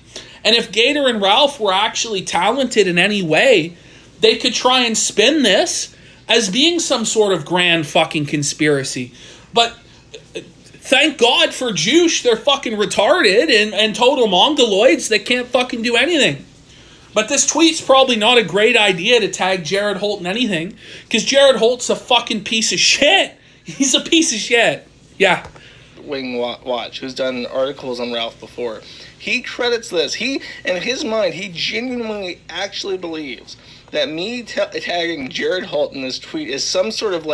[SPEAKER 1] And if Gator and Ralph were actually talented in any way, they could try and spin this as being some sort of grand fucking conspiracy. But thank God for Jewsh, they're fucking retarded and total mongoloids that can't fucking do anything. But this tweet's probably not a great idea to tag Jared Holt in anything, because Jared Holt's a fucking piece of shit. He's a piece of shit. Yeah.
[SPEAKER 3] Wing Watch, who's done articles on Ralph before. He credits this. In his mind, he genuinely actually believes that me tagging Jared Holt in this tweet is some sort of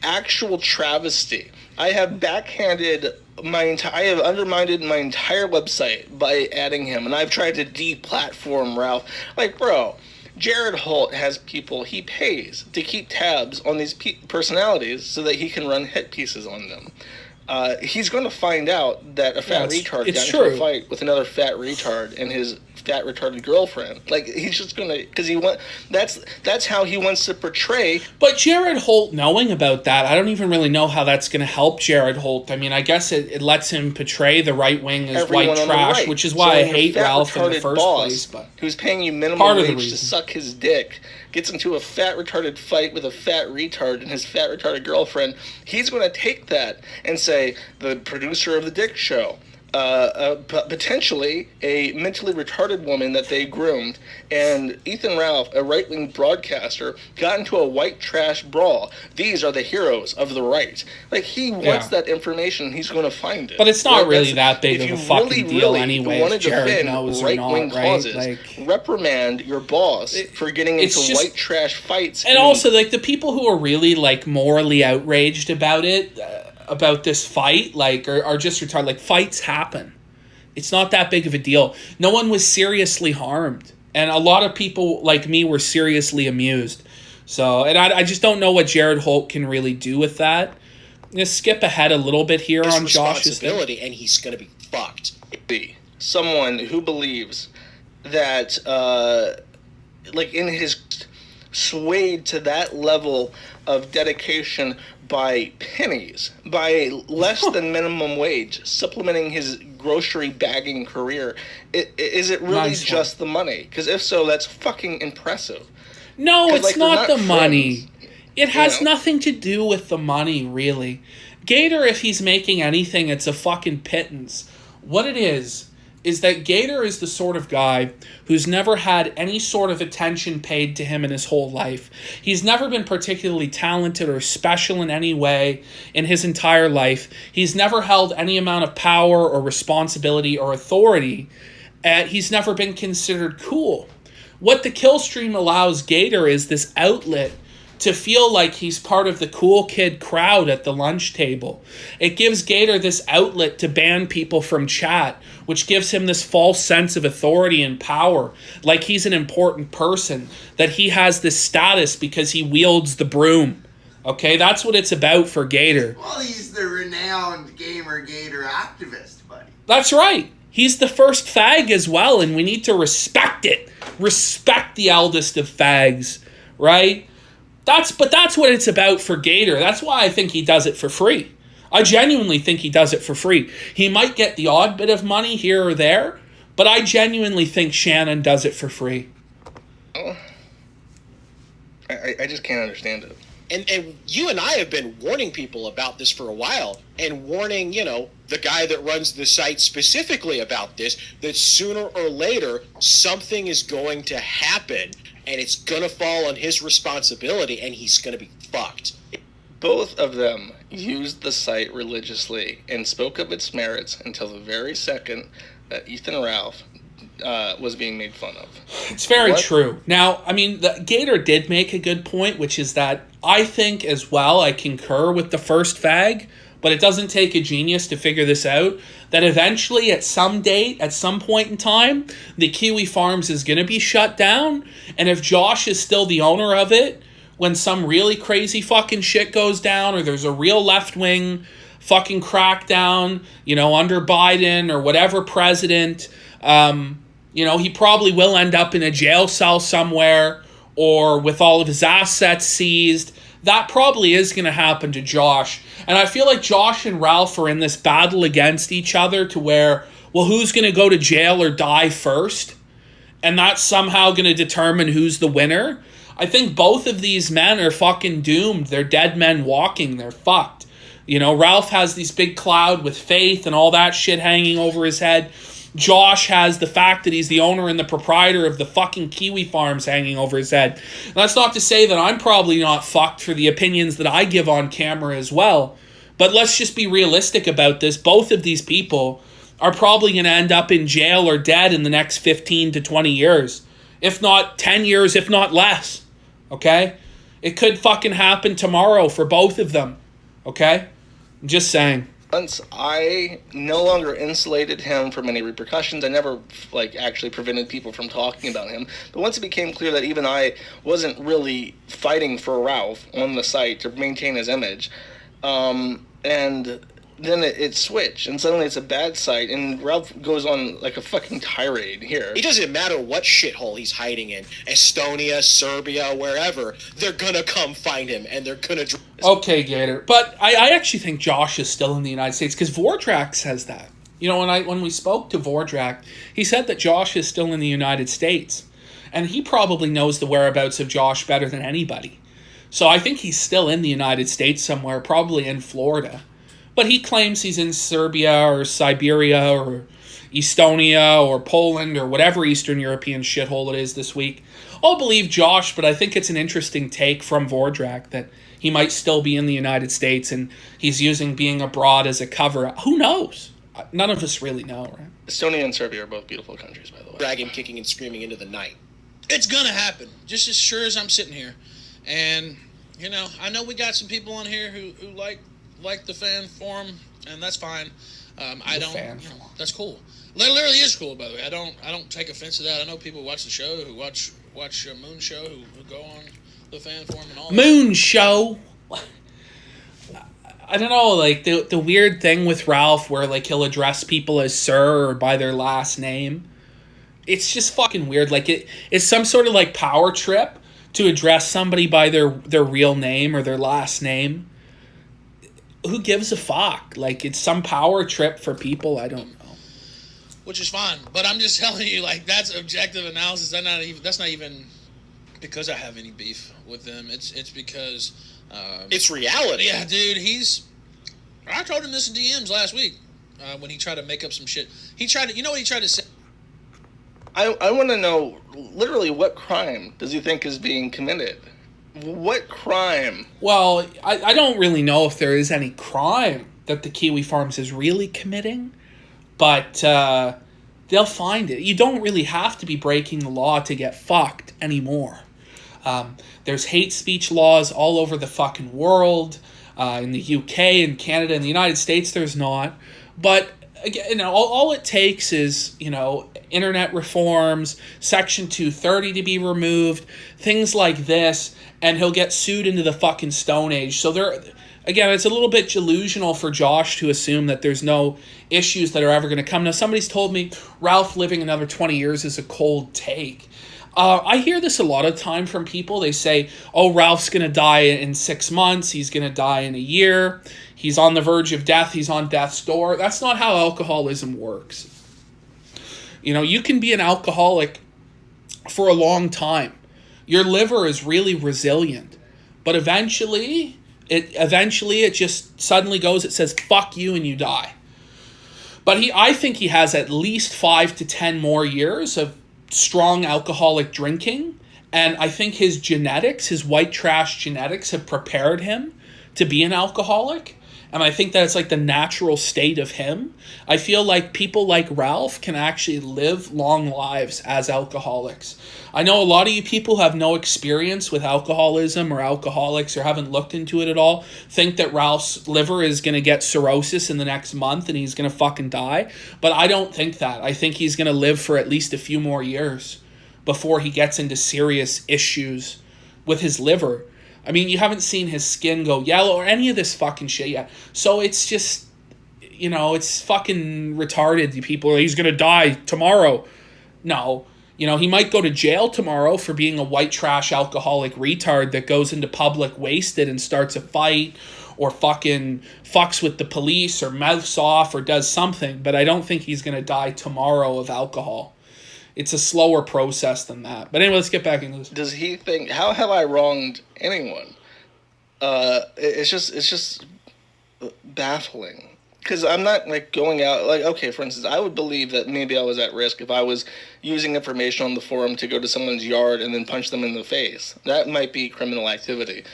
[SPEAKER 3] actual travesty. I have backhanded I have undermined my entire website by adding him, and I've tried to deplatform Ralph. Bro, Jared Holt has people he pays to keep tabs on these personalities so that he can run hit pieces on them. He's going to find out that a fat retard got into a fight with another fat retard and his fat retarded girlfriend. Like, he's just going to, because that's how he wants to portray.
[SPEAKER 1] But Jared Holt knowing about that, I don't even really know how that's going to help Jared Holt. I mean, I guess it lets him portray the right wing as white trash, right, which is why I hate Ralph in the first place. But
[SPEAKER 3] who's paying you minimum wage to suck his dick, gets into a fat retarded fight with a fat retard and his fat retarded girlfriend, he's going to take that and say, the producer of the Dick Show, potentially a mentally retarded woman that they groomed, and Ethan Ralph, a right-wing broadcaster, got into a white trash brawl. These are the heroes of the right. Like, he wants that information, he's going to find it.
[SPEAKER 1] But it's not really that big of a fucking deal anyway, if Jared knows or not, right?
[SPEAKER 3] Causes,
[SPEAKER 1] like,
[SPEAKER 3] reprimand your boss for getting into white trash fights.
[SPEAKER 1] And also, like, the people who are really, like, morally outraged about it, about this fight, like, are just retarded. Like, fights happen. It's not that big of a deal. No one was seriously harmed. And a lot of people like me were seriously amused. So, and I just don't know what Jared Holt can really do with that. I'm going to skip ahead a little bit here on Josh's
[SPEAKER 4] responsibility, and he's going to be fucked.
[SPEAKER 3] Someone who believes that, like, in his swayed to that level of dedication by pennies, by less than minimum wage, supplementing his grocery bagging career. Is it really just the money? Because if so, that's fucking impressive.
[SPEAKER 1] No, it's not the money. It has nothing to do with the money, really. Gator, if he's making anything, it's a fucking pittance. What it is that Gator is the sort of guy who's never had any sort of attention paid to him in his whole life. He's never been particularly talented or special in any way in his entire life. He's never held any amount of power or responsibility or authority. He's never been considered cool. What the kill stream allows Gator is this outlet to feel like he's part of the cool kid crowd at the lunch table. It gives Gator this outlet to ban people from chat, which gives him this false sense of authority and power, like he's an important person, that he has this status because he wields the broom. Okay, that's what it's about for Gator.
[SPEAKER 2] Well, he's the renowned gamer Gator activist, buddy.
[SPEAKER 1] That's right. He's the first fag as well, and we need to respect it. Respect the eldest of fags, right? That's what it's about for Gator. That's why I think he does it for free. I genuinely think he does it for free. He might get the odd bit of money here or there, but I genuinely think Shannon does it for free.
[SPEAKER 3] Oh, I just can't understand it.
[SPEAKER 4] And you and I have been warning people about this for a while, and warning, the guy that runs the site specifically about this, that sooner or later something is going to happen, and it's going to fall on his responsibility, and he's going to be fucked.
[SPEAKER 3] Both of them used the site religiously and spoke of its merits until the very second that Ethan Ralph was being made fun of.
[SPEAKER 1] It's very true. Now, I mean, the Gator did make a good point, which is that I think as well, I concur with the first fag, but it doesn't take a genius to figure this out, that eventually at some date, at some point in time, the Kiwi Farms is going to be shut down, and if Josh is still the owner of it, when some really crazy fucking shit goes down, or there's a real left-wing fucking crackdown, under Biden or whatever president, he probably will end up in a jail cell somewhere, or with all of his assets seized. That probably is going to happen to Josh. And I feel like Josh and Ralph are in this battle against each other to where, well, who's going to go to jail or die first? And that's somehow going to determine who's the winner. I think both of these men are fucking doomed. They're dead men walking. They're fucked. Ralph has this big cloud with faith and all that shit hanging over his head. Josh has the fact that he's the owner and the proprietor of the fucking Kiwi Farms hanging over his head. And that's not to say that I'm probably not fucked for the opinions that I give on camera as well. But let's just be realistic about this. Both of these people are probably going to end up in jail or dead in the next 15 to 20 years. If not 10 years, if not less. Okay? It could fucking happen tomorrow for both of them. Okay? I'm just saying.
[SPEAKER 3] Once I no longer insulated him from any repercussions. I never actually prevented people from talking about him. But once it became clear that even I wasn't really fighting for Ralph on the site to maintain his image, and then it switched, and suddenly it's a bad site, and Ralph goes on like a fucking tirade here.
[SPEAKER 4] It doesn't matter what shithole he's hiding in, Estonia, Serbia, wherever, they're gonna come find him, and they're gonna...
[SPEAKER 1] Okay, Gator. But I actually think Josh is still in the United States, because Vordrak says that. You know, when we spoke to Vordrak, he said that Josh is still in the United States, and he probably knows the whereabouts of Josh better than anybody. So I think he's still in the United States somewhere, probably in Florida. But he claims he's in Serbia or Siberia or Estonia or Poland or whatever Eastern European shithole it is this week. I'll believe Josh, but I think it's an interesting take from Vordrak that he might still be in the United States and he's using being abroad as a cover. Who knows? None of us really know, right?
[SPEAKER 3] Estonia and Serbia are both beautiful countries, by the way.
[SPEAKER 4] Dragon kicking and screaming into the night.
[SPEAKER 5] It's gonna happen, just as sure as I'm sitting here. And, you know, I know we got some people on here who like the fan forum, and that's fine. I don't. That's cool. Literally is cool, by the way. I don't take offense to that. I know people who watch the show, who watch Moon Show, who go on the fan forum and all.
[SPEAKER 1] Moon Show. I don't know, like the weird thing with Ralph, where like he'll address people as sir or by their last name. It's just fucking weird. Like it's some sort of like power trip to address somebody by their real name or their last name. Who gives a fuck? Like, it's some power trip for people. I don't know.
[SPEAKER 5] Which is fine, but I'm just telling you, like, that's objective analysis. That's not even because I have any beef with them. It's because
[SPEAKER 4] it's reality.
[SPEAKER 5] Yeah, dude. I told him this in DMs last week when he tried to make up some shit. You know what he tried to say?
[SPEAKER 3] I want to know literally what crime does he think is being committed? What crime?
[SPEAKER 1] Well, I don't really know if there is any crime that the Kiwi Farms is really committing, but they'll find it. You don't really have to be breaking the law to get fucked anymore. There's hate speech laws all over the fucking world. In the UK and Canada and the United States, there's not. But again, you know, all it takes is, you know, internet reforms, Section 230 to be removed, things like this, and he'll get sued into the fucking Stone Age. So again, it's a little bit delusional for Josh to assume that there's no issues that are ever going to come. Now, somebody's told me Ralph living another 20 years is a cold take. I hear this a lot of time from people. They say, oh, Ralph's going to die in 6 months. He's going to die in a year. He's on the verge of death. He's on death's door. That's not how alcoholism works. You know, you can be an alcoholic for a long time. Your liver is really resilient. But eventually it just suddenly goes, it says, fuck you, and you die. But I think he has at least 5 to 10 more years of strong alcoholic drinking. And I think his genetics, his white trash genetics, have prepared him to be an alcoholic. And I think that it's like the natural state of him. I feel like people like Ralph can actually live long lives as alcoholics. I know a lot of you people who have no experience with alcoholism or alcoholics or haven't looked into it at all think that Ralph's liver is going to get cirrhosis in the next month and he's going to fucking die. But I don't think that. I think he's going to live for at least a few more years before he gets into serious issues with his liver. I mean, you haven't seen his skin go yellow or any of this fucking shit yet. So it's just, you know, it's fucking retarded. People, he's going to die tomorrow. No. You know, he might go to jail tomorrow for being a white trash alcoholic retard that goes into public wasted and starts a fight or fucking fucks with the police or mouths off or does something. But I don't think he's going to die tomorrow of alcohol. It's a slower process than that. But anyway, let's get back into this.
[SPEAKER 3] Does he think, how have I wronged anyone? It's just baffling. Because I'm not, like, going out, like, okay, for instance, I would believe that maybe I was at risk if I was using information on the forum to go to someone's yard and then punch them in the face. That might be criminal activity.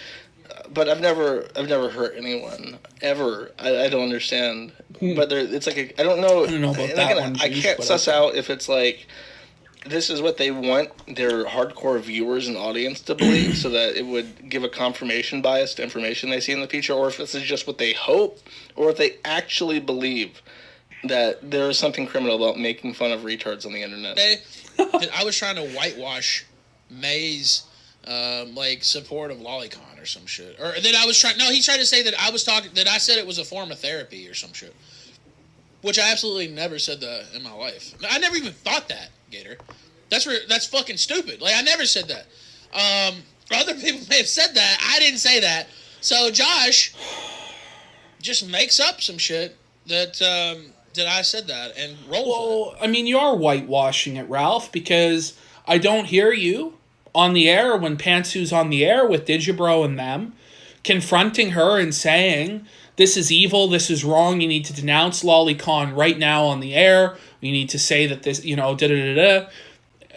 [SPEAKER 3] But I've never hurt anyone, ever. I don't understand. But it's like, I don't know
[SPEAKER 1] about that one,
[SPEAKER 3] I can't suss out if it's like, this is what they want their hardcore viewers and audience to believe, so that it would give a confirmation bias to information they see in the future, or if this is just what they hope, or if they actually believe that there is something criminal about making fun of retards on the internet.
[SPEAKER 5] I was trying to whitewash May's support of Lolicon or some shit, or that I was trying. No, he tried to say that I said it was a form of therapy or some shit, which I absolutely never said that in my life. I never even thought that, Gator. That's fucking stupid. Like, I never said that. Other people may have said that. I didn't say that. So Josh just makes up some shit that I said that and roll with it.
[SPEAKER 1] I mean, you are whitewashing it, Ralph, because I don't hear you on the air when Pantsu's on the air with Digibro and them, confronting her and saying, this is evil, this is wrong, you need to denounce Lolicon right now on the air, you need to say that this, da-da-da-da.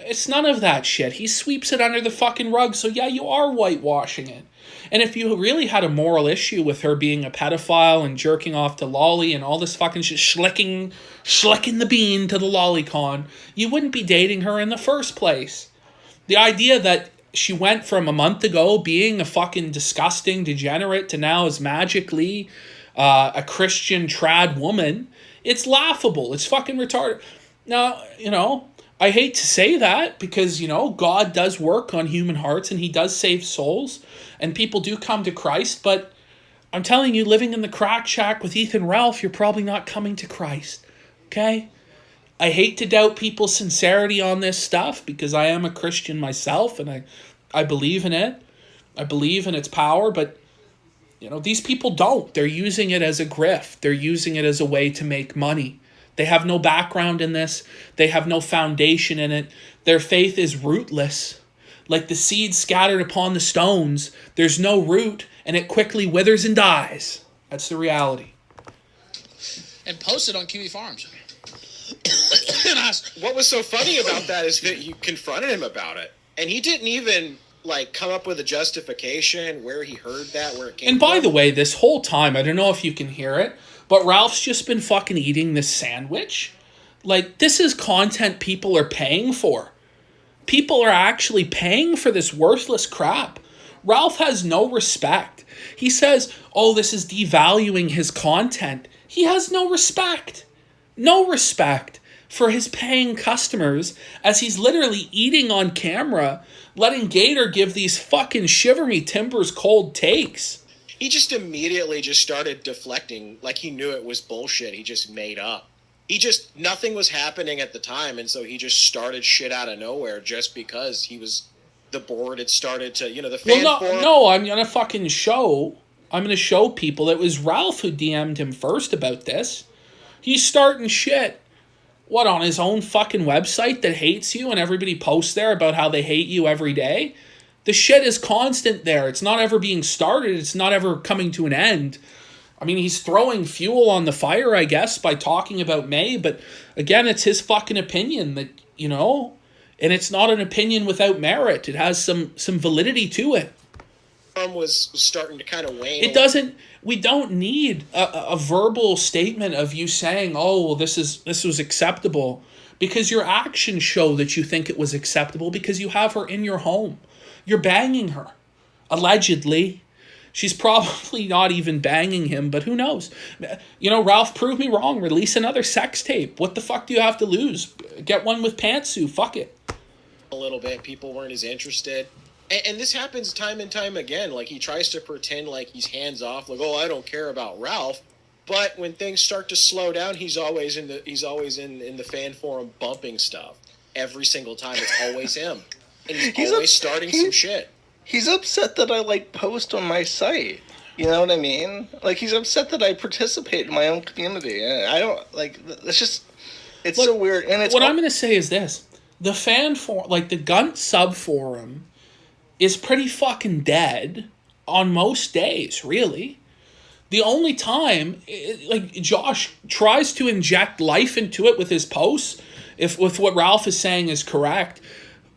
[SPEAKER 1] It's none of that shit. He sweeps it under the fucking rug, so yeah, you are whitewashing it. And if you really had a moral issue with her being a pedophile and jerking off to Lolly and all this fucking shit, schlicking the bean to the Lolicon, you wouldn't be dating her in the first place. The idea that she went from a month ago being a fucking disgusting degenerate to now is magically a Christian trad woman, it's laughable. It's fucking retarded. Now, I hate to say that because, God does work on human hearts and he does save souls and people do come to Christ, but I'm telling you, living in the crack shack with Ethan Ralph, you're probably not coming to Christ, okay? I hate to doubt people's sincerity on this stuff because I am a Christian myself and I believe in it. I believe in its power, but, these people don't. They're using it as a grift. They're using it as a way to make money. They have no background in this. They have no foundation in it. Their faith is rootless. Like the seed scattered upon the stones, there's no root, and it quickly withers and dies. That's the reality.
[SPEAKER 5] And post it on Kiwi Farms.
[SPEAKER 4] What was so funny about that is that you confronted him about it, and he didn't even come up with a justification where he heard that, where it came
[SPEAKER 1] from. And by the way, this whole time, I don't know if you can hear it, but Ralph's just been fucking eating this sandwich. Like, this is content people are paying for. People are actually paying for this worthless crap. Ralph has no respect. He says, this is devaluing his content. He has no respect. No respect for his paying customers as he's literally eating on camera, letting Gator give these fucking shiver me timbers cold takes.
[SPEAKER 4] He just immediately started deflecting like he knew it was bullshit he just made up. Nothing was happening at the time, and so he just started shit out of nowhere just because the board had started to, the fan forum.
[SPEAKER 1] No, I'm going to show people it was Ralph who DM'd him first about this. He's starting shit. What, on his own fucking website that hates you and everybody posts there about how they hate you every day? The shit is constant there. It's not ever being started. It's not ever coming to an end. I mean, he's throwing fuel on the fire, I guess, by talking about May. But again, it's his fucking opinion that, and it's not an opinion without merit. It has some validity to it.
[SPEAKER 4] Was starting to kind of wane.
[SPEAKER 1] We don't need a verbal statement of you saying, this was acceptable, because your actions show that you think it was acceptable because you have her in your home. You're banging her. Allegedly. She's probably not even banging him, but who knows? Ralph, prove me wrong. Release another sex tape. What the fuck do you have to lose? Get one with Pantsu. Fuck it.
[SPEAKER 4] A little bit. People weren't as interested. And this happens time and time again. Like, he tries to pretend like he's hands off, like, I don't care about Ralph. But when things start to slow down, he's always in the fan forum bumping stuff. Every single time, it's always him. And he's always starting some shit.
[SPEAKER 3] He's upset that I post on my site. You know what I mean? He's upset that I participate in my own community. I don't it's just, it's so weird. And it's
[SPEAKER 1] what I'm going to say is this: the fan forum, the Gunt sub forum, is pretty fucking dead on most days. Really, the only time Josh tries to inject life into it with his posts, if with what Ralph is saying is correct,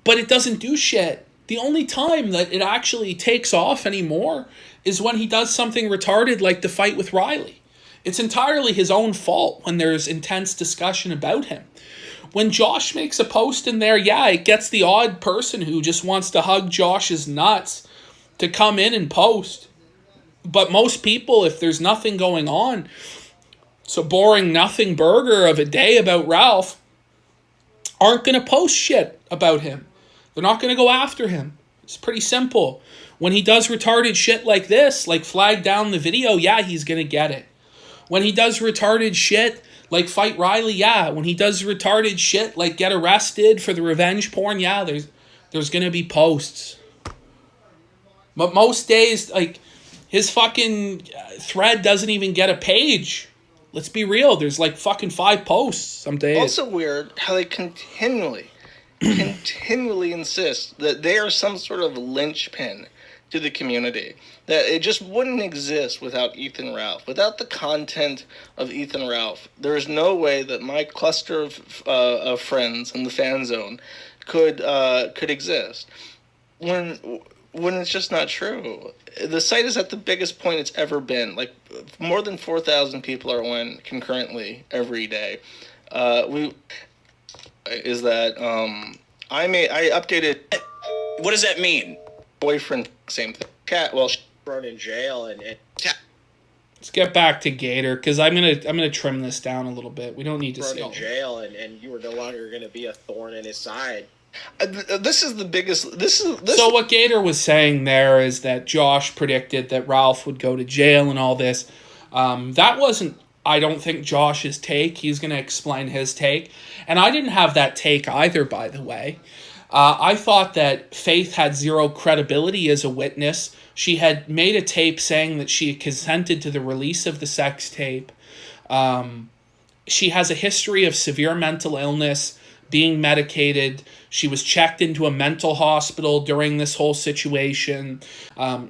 [SPEAKER 1] but it doesn't do shit. The only time that it actually takes off anymore is when he does something retarded like the fight with Riley. It's entirely his own fault when there's intense discussion about him. when Josh makes a post in there, yeah, it gets the odd person who just wants to hug Josh's nuts to come in and post. But most people, if there's nothing going on, it's a boring nothing burger of a day about Ralph, aren't going to post shit about him. They're not going to go after him. It's pretty simple. When he does retarded shit like this, like flag down the video, yeah, he's going to get it. When he does retarded shit like fight Riley, yeah. When he does retarded shit like get arrested for the revenge porn, yeah, there's going to be posts. But most days, like, his fucking thread doesn't even get a page. Let's be real. There's like fucking 5 posts some days.
[SPEAKER 3] Also weird how they continually insist that they are some sort of linchpin to the community. That it just wouldn't exist without Ethan Ralph. Without the content of Ethan Ralph, there is no way that my cluster of friends in the fan zone could exist. When it's just not true. The site is at the biggest point it's ever been. Like, more than 4,000 people are on concurrently every day. I updated.
[SPEAKER 4] What does that mean?
[SPEAKER 3] Boyfriend, same thing. Cat, well,
[SPEAKER 4] Thrown in jail and
[SPEAKER 1] Let's get back to Gator, because I'm gonna trim this down a little bit. We don't need to
[SPEAKER 4] thrown
[SPEAKER 1] see all
[SPEAKER 4] in jail, and you were no longer going to be a thorn in his side.
[SPEAKER 3] this is the biggest.
[SPEAKER 1] So what Gator was saying there is that Josh predicted that Ralph would go to jail and all this. That wasn't, I don't think, Josh's take. He's going to explain his take. And I didn't have that take either, by the way. I thought that Faith had zero credibility as a witness. She had made a tape saying that she consented to the release of the sex tape. She has a history of severe mental illness, being medicated. She was checked into a mental hospital during this whole situation.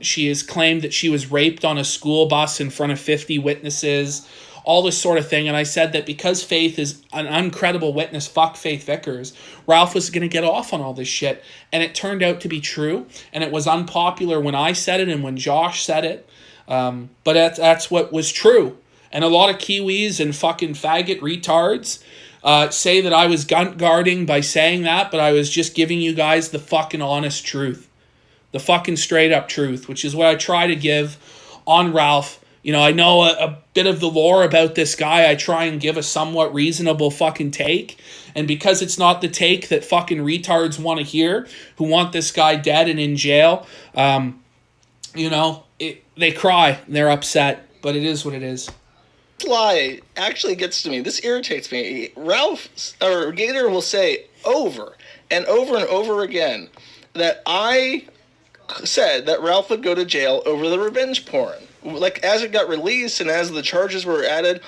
[SPEAKER 1] She has claimed that she was raped on a school bus in front of 50 witnesses, all this sort of thing. And I said that because Faith is an uncredible witness, fuck Faith Vickers, Ralph was going to get off on all this shit. And it turned out to be true. And it was unpopular when I said it and when Josh said it. But that's what was true. And a lot of Kiwis and fucking faggot retards say that I was gun guarding by saying that, but I was just giving you guys the fucking honest truth. The fucking straight up truth, which is what I try to give on Ralph. You know, I know a bit of the lore about this guy. I try and give a somewhat reasonable fucking take. And because it's not the take that fucking retards want to hear, who want this guy dead and in jail, you know, they cry and they're upset. But it is what it is.
[SPEAKER 3] Lie actually gets to me. This irritates me. Gator will say over and over again that I said that Ralph would go to jail over the revenge porn. Like, as it got released and as the charges were added,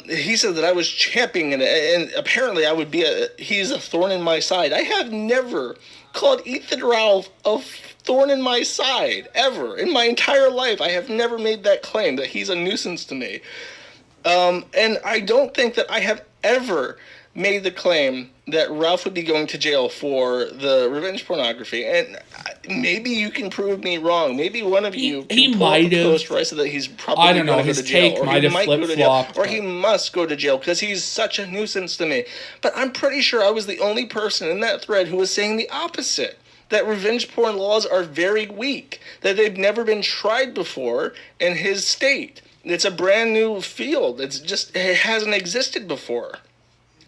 [SPEAKER 3] he said that I was championing it, and apparently I would be he's a thorn in my side. I have never called Ethan Ralph a thorn in my side, ever. In my entire life, I have never made that claim that he's a nuisance to me. And I don't think that I have ever made the claim that Ralph would be going to jail for the revenge pornography. And maybe you can prove me wrong. Maybe one of you
[SPEAKER 1] he
[SPEAKER 3] can
[SPEAKER 1] might have.
[SPEAKER 3] post where I said that he's probably going to go to jail. Or he might go to jail. Or he must go to jail because he's such a nuisance to me. But I'm pretty sure I was the only person in that thread who was saying the opposite. That revenge porn laws are very weak. That they've never been tried before in his state. It's a brand new field. It hasn't existed before.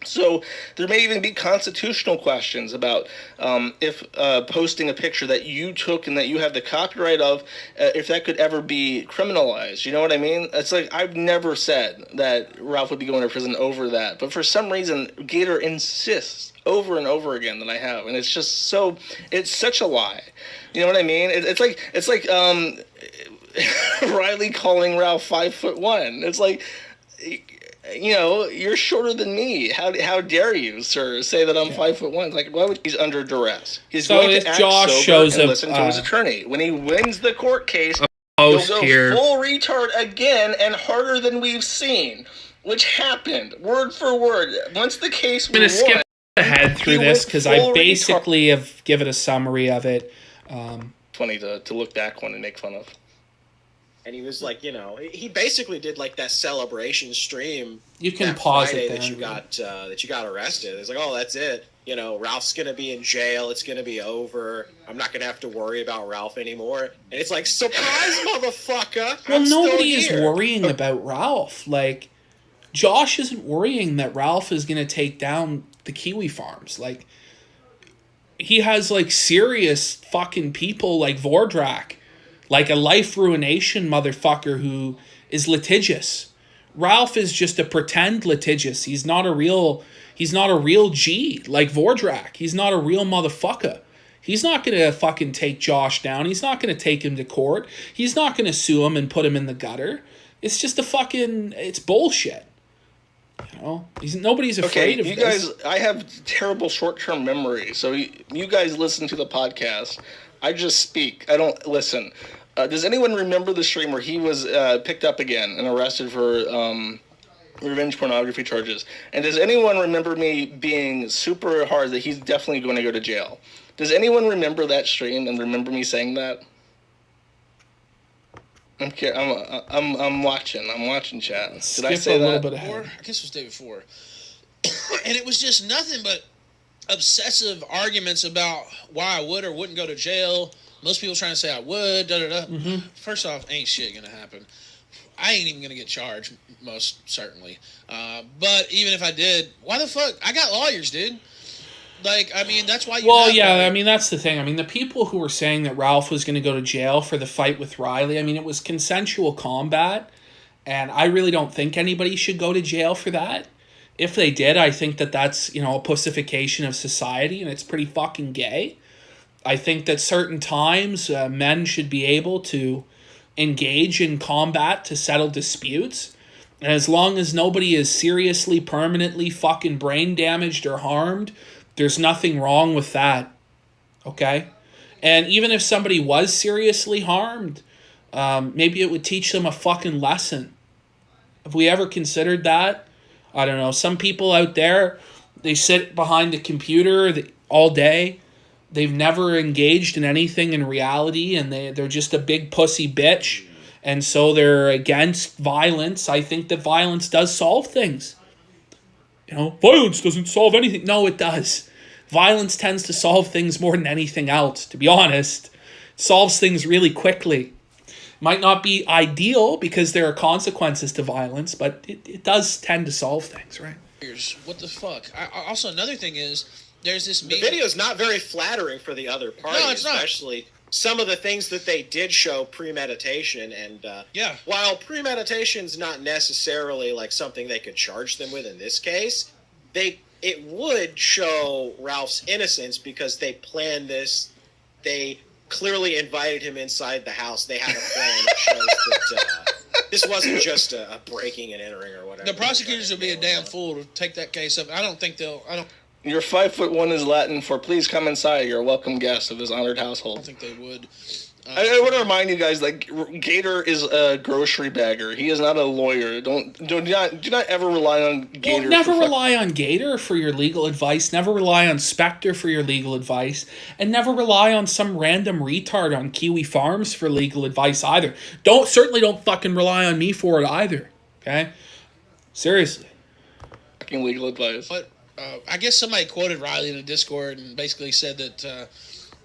[SPEAKER 3] So there may even be constitutional questions about if posting a picture that you took and that you have the copyright of, if that could ever be criminalized. You know what I mean? It's like, I've never said that Ralph would be going to prison over that. But for some reason, Gator insists over and over again that I have. And it's just it's such a lie. You know what I mean? It's like Riley calling Ralph 5'1". It's like, you know, you're shorter than me. How dare you, sir, say that I'm 5'1"? Like, why would he's under duress? He's going to act sober and listen to his attorney. When he wins the court case, he'll go full retard again and harder than we've seen, which happened word for word. Once the case was won,
[SPEAKER 1] I'm going to skip ahead through this because I basically have given a summary of it.
[SPEAKER 3] Funny to look back on and make fun of.
[SPEAKER 4] and he was like, he basically did like that celebration stream.
[SPEAKER 1] You can
[SPEAKER 4] that
[SPEAKER 1] pause
[SPEAKER 4] Friday
[SPEAKER 1] it there.
[SPEAKER 4] that you got arrested. It's like, oh, that's it. Ralph's gonna be in jail. It's gonna be over. I'm not gonna have to worry about Ralph anymore. And it's like, surprise, motherfucker!
[SPEAKER 1] Well,
[SPEAKER 4] I'm
[SPEAKER 1] nobody
[SPEAKER 4] still
[SPEAKER 1] is
[SPEAKER 4] here.
[SPEAKER 1] worrying about Ralph. Like, Josh isn't worrying that Ralph is going to take down the Kiwi farms. Like, he has, like, serious fucking people like Vordrak, like a life ruination motherfucker who is litigious. Ralph is just a pretend litigious. He's not a real G like Vordrak. He's not a real motherfucker. He's not going to fucking take Josh down. He's not going to take him to court. He's not going to sue him and put him in the gutter. It's just it's bullshit. Nobody's afraid of
[SPEAKER 3] you
[SPEAKER 1] this.
[SPEAKER 3] guys, I have terrible short-term memory, so you guys listen to the podcast. I just speak. I don't listen. Does anyone remember the stream where he was picked up again and arrested for revenge pornography charges? And does anyone remember me being super hard that he's definitely going to go to jail? Does anyone remember that stream and remember me saying that? I'm watching. I'm watching chat. Did I say
[SPEAKER 1] a little
[SPEAKER 3] that?
[SPEAKER 1] bit ahead.
[SPEAKER 5] I guess it was the day before. And it was just nothing but obsessive arguments about why I would or wouldn't go to jail. Most people trying to say I would, da-da-da.
[SPEAKER 1] Mm-hmm.
[SPEAKER 5] First off, ain't shit gonna happen. I ain't even gonna get charged, most certainly. But even if I did, why the fuck? I got lawyers, dude. Like, I mean, that's why you
[SPEAKER 1] Well,
[SPEAKER 5] have
[SPEAKER 1] yeah,
[SPEAKER 5] lawyers.
[SPEAKER 1] I mean, that's the thing. I mean, the people who were saying that Ralph was going to go to jail for the fight with Riley, I mean, it was consensual combat, and I really don't think anybody should go to jail for that. If they did, I think that that's, a pussification of society, and it's pretty fucking gay. I think that certain times men should be able to engage in combat to settle disputes, and as long as nobody is seriously, permanently fucking brain damaged or harmed, there's nothing wrong with that, okay? And even if somebody was seriously harmed, maybe it would teach them a fucking lesson. Have we ever considered that? I don't know. Some people out there, they sit behind a computer all day. They've never engaged in anything in reality, and they're just a big pussy bitch. And so they're against violence. I think that violence does solve things. Violence doesn't solve anything. No, it does. Violence tends to solve things more than anything else, to be honest. It solves things really quickly. Might not be ideal because there are consequences to violence, but it does tend to solve things, right?
[SPEAKER 5] What the fuck? Also, another thing is, there's this meme.
[SPEAKER 4] The video's not very flattering for the other party,
[SPEAKER 5] No, it's not.
[SPEAKER 4] especially some of the things that they did show premeditation. And
[SPEAKER 5] Yeah.
[SPEAKER 4] while premeditation's not necessarily like something they could charge them with in this case, it would show Ralph's innocence because they planned this. They clearly invited him inside the house. They had a plan that shows that this wasn't just a breaking and entering or whatever.
[SPEAKER 5] The prosecutors would be a damn fool to take that case up. I don't think they'll. I don't
[SPEAKER 3] Your 5'1" is Latin for "please come inside. You're a welcome guest of this honored household."
[SPEAKER 5] think they would.
[SPEAKER 3] I want to remind you guys, like, Gator is a grocery bagger. He is not a lawyer. Do not ever rely on Gator.
[SPEAKER 1] Well, never rely on Gator for your legal advice. Never rely on Spectre for your legal advice. And never rely on some random retard on Kiwi Farms for legal advice either. Certainly don't fucking rely on me for it either. Okay? Seriously.
[SPEAKER 3] Fucking legal advice.
[SPEAKER 5] But I guess somebody quoted Riley in the Discord and basically said that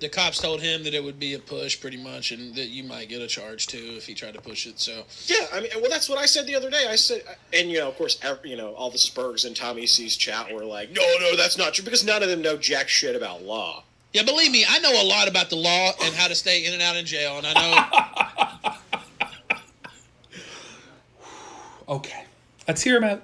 [SPEAKER 5] the cops told him that it would be a push pretty much, and that you might get a charge too if he tried to push it. So
[SPEAKER 4] Yeah, I mean, well, that's what I said the other day. I said, and of course, all the Spurgs in Tommy C's chat were like, no, that's not true, because none of them know jack shit about law.
[SPEAKER 5] yeah, believe me, I know a lot about the law and how to stay in and out of jail, and I know
[SPEAKER 1] Okay. Let's hear him out.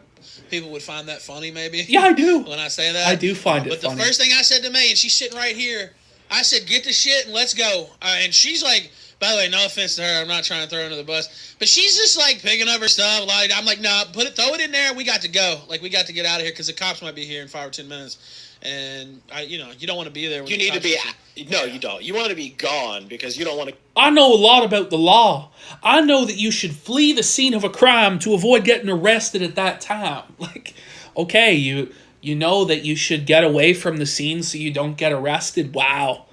[SPEAKER 5] people would find that funny. Maybe.
[SPEAKER 1] Yeah, I do.
[SPEAKER 5] When I say that,
[SPEAKER 1] I do find it
[SPEAKER 5] But
[SPEAKER 1] funny.
[SPEAKER 5] the first thing I said to May, and she's sitting right here, I said, "Get the shit and let's go." And she's like, by the way, no offense to her, I'm not trying to throw her under the bus, but she's just like picking up her stuff. Like, I'm like, nah, throw it in there. We got to go. Like, we got to get out of here because the cops might be here in 5 or 10 minutes, and you don't want to be there. When
[SPEAKER 4] You
[SPEAKER 5] the
[SPEAKER 4] need to
[SPEAKER 5] cops
[SPEAKER 4] be...
[SPEAKER 5] are-
[SPEAKER 4] No, you don't. You want to be gone because you don't want to...
[SPEAKER 1] I know a lot about the law. I know that you should flee the scene of a crime to avoid getting arrested at that time. Like, okay, you know that you should get away from the scene so you don't get arrested. Wow.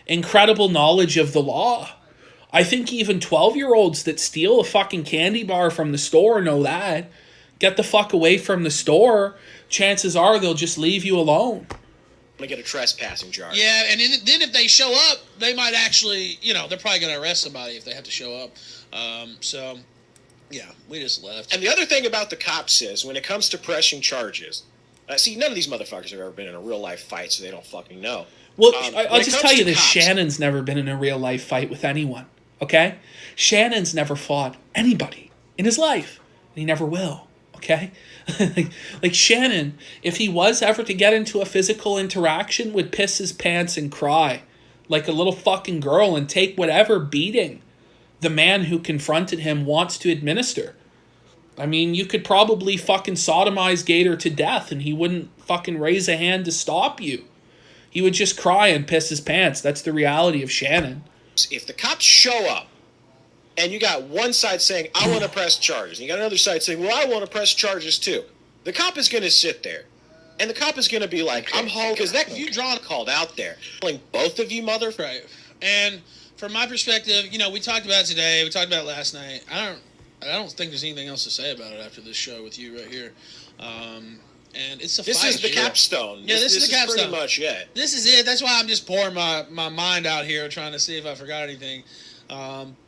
[SPEAKER 1] Incredible knowledge of the law. I think even 12-year-olds that steal a fucking candy bar from the store know that. Get the fuck away from the store. Chances are they'll just leave you alone.
[SPEAKER 4] To get a trespassing charge.
[SPEAKER 5] Yeah, and then if they show up, they might actually, they're probably going to arrest somebody if they have to show up. So, yeah, we just left.
[SPEAKER 4] And the other thing about the cops is, when it comes to pressing charges, see, none of these motherfuckers have ever been in a real-life fight, so they don't fucking know.
[SPEAKER 1] Well, I'll just tell you this.
[SPEAKER 4] Cops,
[SPEAKER 1] Shannon's never been in a real-life fight with anyone, okay? Shannon's never fought anybody in his life, and he never will, okay? like Shannon, if he was ever to get into a physical interaction, would piss his pants and cry like a little fucking girl and take whatever beating the man who confronted him wants to administer. I mean, you could probably fucking sodomize Gator to death and he wouldn't fucking raise a hand to stop you. He would just cry and piss his pants. That's the reality of Shannon.
[SPEAKER 4] If the cops show up, and you got one side saying, I want to press charges, and you got another side saying, well, I want to press charges too, the cop is going to sit there. And the cop is going to be like, I'm home, because you drawn called out there. Both of you, motherfucker.
[SPEAKER 5] Right. And from my perspective, we talked about it today, we talked about it last night. I don't think there's anything else to say about it after this show with you right here. And it's a
[SPEAKER 4] This
[SPEAKER 5] fight.
[SPEAKER 4] is the capstone.
[SPEAKER 5] Yeah, this is the capstone.
[SPEAKER 4] Pretty much it.
[SPEAKER 5] This is it. That's why I'm just pouring my mind out here trying to see if I forgot anything.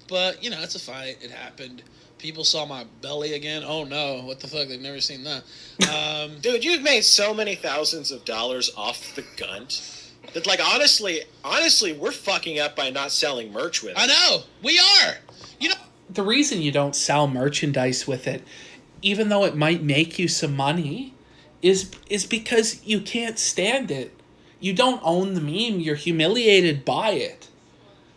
[SPEAKER 5] But, it's a fight. It happened. People saw my belly again. Oh, no. What the fuck? They've never seen that.
[SPEAKER 4] Dude, you've made so many thousands of dollars off the gunt that, honestly, we're fucking up by not selling merch with it.
[SPEAKER 5] I know. We are.
[SPEAKER 1] The reason you don't sell merchandise with it, even though it might make you some money, is because you can't stand it. You don't own the meme. You're humiliated by it.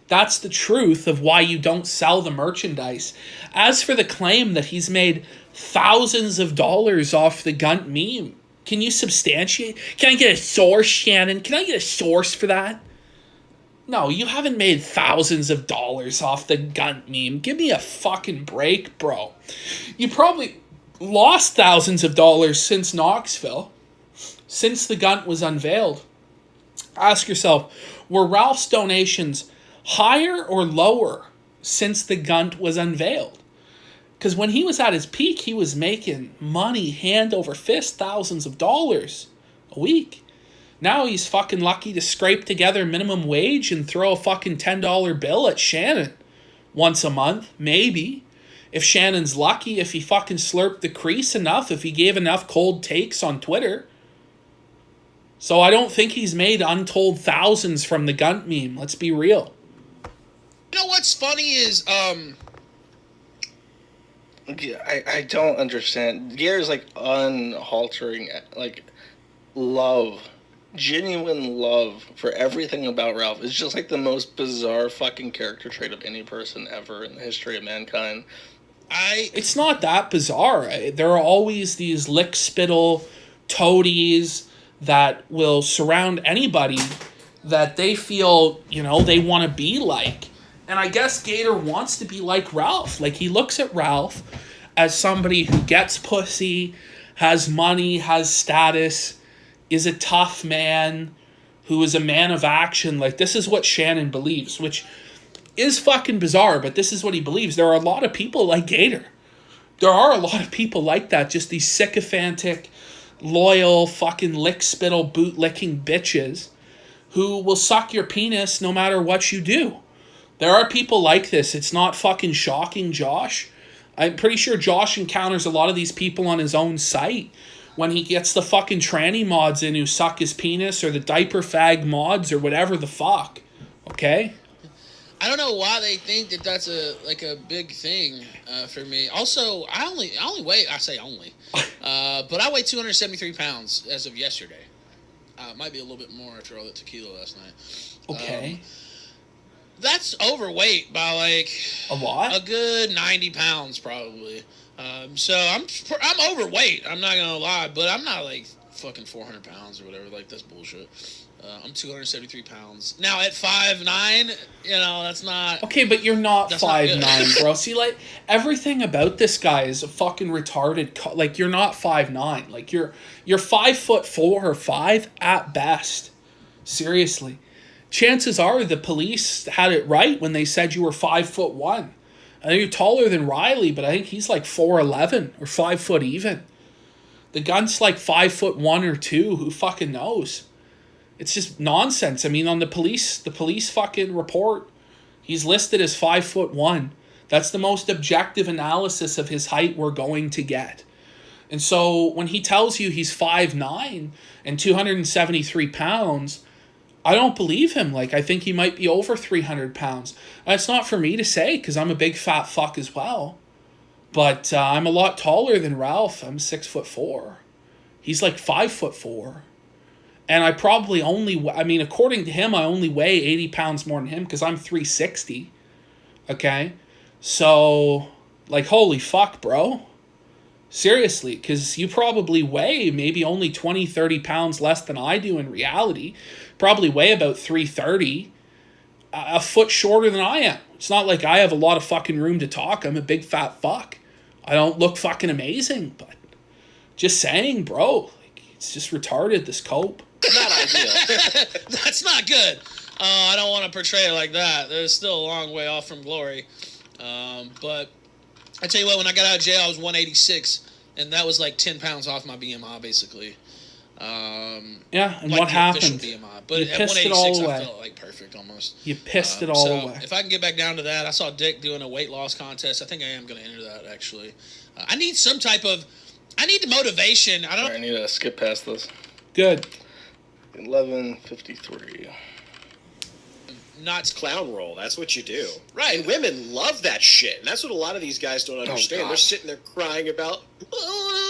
[SPEAKER 1] That's the truth of why you don't sell the merchandise. As for the claim that he's made thousands of dollars off the Gunt meme, can you substantiate? Can I get a source, Shannon? Can I get a source for that? No, you haven't made thousands of dollars off the Gunt meme. Give me a fucking break, bro. You probably lost thousands of dollars since Knoxville, since the Gunt was unveiled. Ask yourself, were Ralph's donations higher or lower since the Gunt was unveiled? Because when he was at his peak, he was making money hand over fist, thousands of dollars a week. Now he's fucking lucky to scrape together minimum wage and throw a fucking $10 bill at Shannon once a month, maybe. If Shannon's lucky, if he fucking slurped the crease enough, if he gave enough cold takes on Twitter. So I don't think he's made untold thousands from the Gunt meme. Let's be real.
[SPEAKER 5] You know what's funny is,
[SPEAKER 3] I don't understand. Gary's unhaltering, love, genuine love for everything about Ralph. It's just the most bizarre fucking character trait of any person ever in the history of mankind.
[SPEAKER 1] It's not that bizarre. There are always these lick-spittle toadies that will surround anybody that they feel, they want to be like. And I guess Gator wants to be like Ralph. He looks at Ralph as somebody who gets pussy, has money, has status, is a tough man, who is a man of action. This is what Shannon believes, which is fucking bizarre, but this is what he believes. There are a lot of people like Gator. There are a lot of people like that, just these sycophantic, loyal, fucking lick-spittle, boot-licking bitches who will suck your penis no matter what you do. There are people like this. It's not fucking shocking, Josh. I'm pretty sure Josh encounters a lot of these people on his own site when he gets the fucking tranny mods in who suck his penis, or the diaper fag mods, or whatever the fuck. Okay?
[SPEAKER 5] I don't know why they think that that's a big thing for me. Also, I only weigh, I say only, but I weigh 273 pounds as of yesterday. Might be a little bit more after all that tequila last night.
[SPEAKER 1] Okay.
[SPEAKER 5] That's overweight by
[SPEAKER 1] a lot?
[SPEAKER 5] A good 90 pounds probably. So I'm overweight. I'm not gonna lie, but I'm not fucking 400 pounds or whatever. That's bullshit. I'm 273 pounds now at 5'9". That's not
[SPEAKER 1] okay. But you're not 5'9", bro. See, everything about this guy is a fucking retarded. You're not 5'9". You're 5'4" or 5 at best. Seriously. chances are the police had it right when they said you were 5'1". I know you're taller than Riley, but I think he's like 4'11" or 5 foot even. The gun's like 5'1" or 2. Who fucking knows? It's just nonsense. I mean, on the police fucking report, he's listed as 5'1". That's the most objective analysis of his height we're going to get. And so when he tells you he's 5'9" and 273 pounds, I don't believe him. Like, I think he might be over 300 pounds. That's not for me to say, because I'm a big fat fuck as well. But I'm a lot taller than Ralph. I'm 6'4". He's like 5'4". And I probably according to him, I only weigh 80 pounds more than him, because I'm 360. Okay? So, like, holy fuck, bro. Seriously, because you probably weigh maybe only 20, 30 pounds less than I do in reality. Probably weigh about 330. A foot shorter than I am. It's not like I have a lot of fucking room to talk. I'm a big fat fuck. I don't look fucking amazing, but just saying, bro. Like, it's just retarded, this cope.
[SPEAKER 4] Not ideal.
[SPEAKER 5] That's not good. I don't want to portray it like that. There's still a long way off from glory. But I tell you what, when I got out of jail, I was 186, and that was like 10 pounds off my BMI, basically.
[SPEAKER 1] Yeah, and
[SPEAKER 5] like
[SPEAKER 1] what happened?
[SPEAKER 5] BMI. But
[SPEAKER 1] You
[SPEAKER 5] at
[SPEAKER 1] pissed it
[SPEAKER 5] 186,
[SPEAKER 1] all away.
[SPEAKER 5] I felt like perfect almost.
[SPEAKER 1] You pissed it all away.
[SPEAKER 5] If I can get back down to that, I saw Dick doing a weight loss contest. I think I am going to enter that, actually. I need some type of... I need the motivation.
[SPEAKER 3] I need to skip past this.
[SPEAKER 1] Good.
[SPEAKER 3] 11:53.
[SPEAKER 5] Not
[SPEAKER 4] Clown roll. That's what you do.
[SPEAKER 5] Right.
[SPEAKER 4] And women love that shit. And that's what a lot of these guys don't understand.
[SPEAKER 3] God.
[SPEAKER 4] They're sitting there crying about,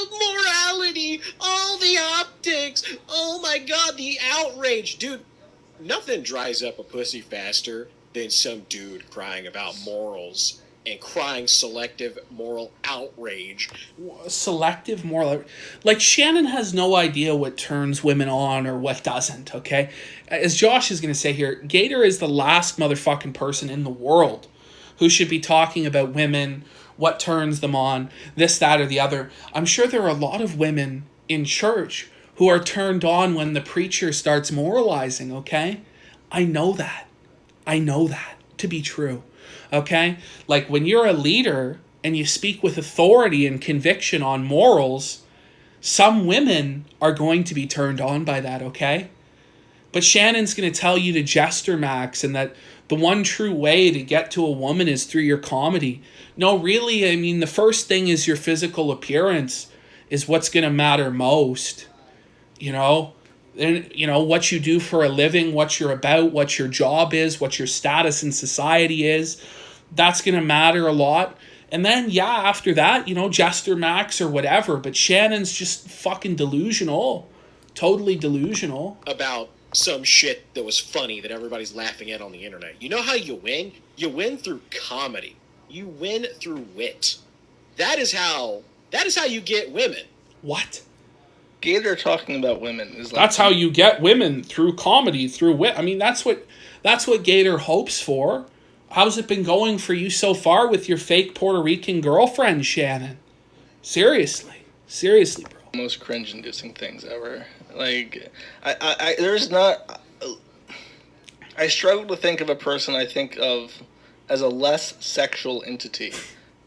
[SPEAKER 4] morality, all the optics, oh my God, the outrage. Dude, nothing dries up a pussy faster than some dude crying about morals and crying selective moral outrage.
[SPEAKER 1] Selective moral... Like, Shannon has no idea what turns women on or what doesn't, okay? As Josh is going to say here, Gator is the last motherfucking person in the world who should be talking about women, what turns them on, this, that, or the other. I'm sure there are a lot of women in church who are turned on when the preacher starts moralizing, okay? I know that to be true. Okay? Like, when you're a leader and you speak with authority and conviction on morals, some women are going to be turned on by that, okay? But Shannon's going to tell you to jester max and that the one true way to get to a woman is through your comedy. No, really, I mean, the first thing is your physical appearance is what's going to matter most, you know? And, you know, what you do for a living, what you're about, what your job is, what your status in society is, that's going to matter a lot. And then, yeah, after that, you know, Jester Max or whatever. But Shannon's just fucking delusional. Totally delusional.
[SPEAKER 4] About some shit that was funny that everybody's laughing at on the internet. You know how you win? You win through comedy. You win through wit. That is how you get women.
[SPEAKER 1] What?
[SPEAKER 3] Gator talking about women is like...
[SPEAKER 1] That's how you get women, through comedy, through wit. I mean, that's what Gator hopes for. How's it been going for you so far with your fake Puerto Rican girlfriend, Shannon? Seriously, bro.
[SPEAKER 3] Most cringe-inducing things ever. Like, there's not... I struggle to think of a person I think of as a less sexual entity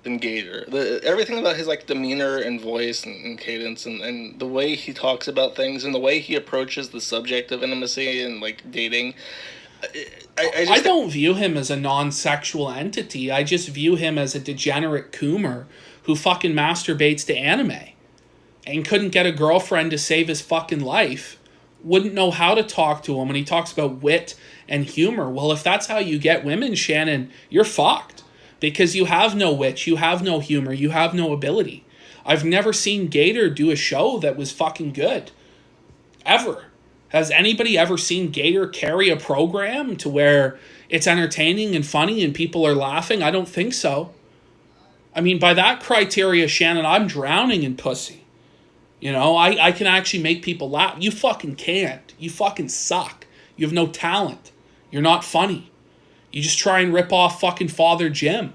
[SPEAKER 3] than Gator. Everything about his, like, demeanor and voice and cadence and the way he talks about things and the way he approaches the subject of intimacy and, like, dating... I
[SPEAKER 1] don't view him as a non-sexual entity. I just view him as a degenerate coomer who fucking masturbates to anime and couldn't get a girlfriend to save his fucking life. Wouldn't know how to talk to him when he talks about wit and humor. Well, if that's how you get women, Shannon, you're fucked. Because you have no wit, you have no humor, you have no ability. I've never seen Gator do a show that was fucking good. Ever. Has anybody ever seen Gator carry a program to where it's entertaining and funny and people are laughing? I don't think so. I mean, by that criteria, Shannon, I'm drowning in pussy. You know, I can actually make people laugh. You fucking can't. You fucking suck. You have no talent. You're not funny. You just try and rip off fucking Father Jim.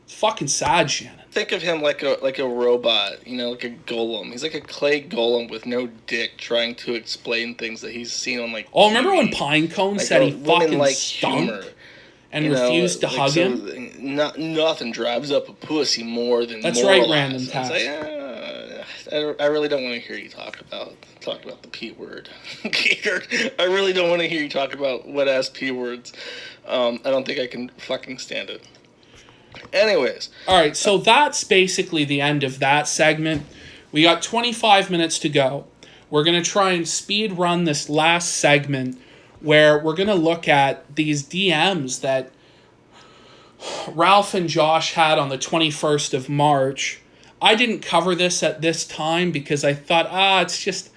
[SPEAKER 1] It's fucking sad, Shannon.
[SPEAKER 3] think of him like a robot, you know, like a golem. He's like a clay golem with no dick, trying to explain things that he's seen on like.
[SPEAKER 1] Oh, remember when
[SPEAKER 3] TV.
[SPEAKER 1] Pinecone
[SPEAKER 3] Like,
[SPEAKER 1] said he fucking
[SPEAKER 3] like
[SPEAKER 1] stunk
[SPEAKER 3] humor,
[SPEAKER 1] and
[SPEAKER 3] you know,
[SPEAKER 1] refused to
[SPEAKER 3] like,
[SPEAKER 1] hug
[SPEAKER 3] so
[SPEAKER 1] him?
[SPEAKER 3] Nothing drives up a pussy more than
[SPEAKER 1] That's right,
[SPEAKER 3] moralizing.
[SPEAKER 1] Random
[SPEAKER 3] It's
[SPEAKER 1] Task.
[SPEAKER 3] like, I really don't want to hear you talk about the P word, Gator. I really don't want to hear you talk about wet ass P words. I don't think I can fucking stand it. Anyways.
[SPEAKER 1] All right, so that's basically the end of that segment. We got 25 minutes to go. We're going to try and speed run this last segment where we're going to look at these DMs that Ralph and Josh had on the 21st of March. I didn't cover this at this time because I thought, it's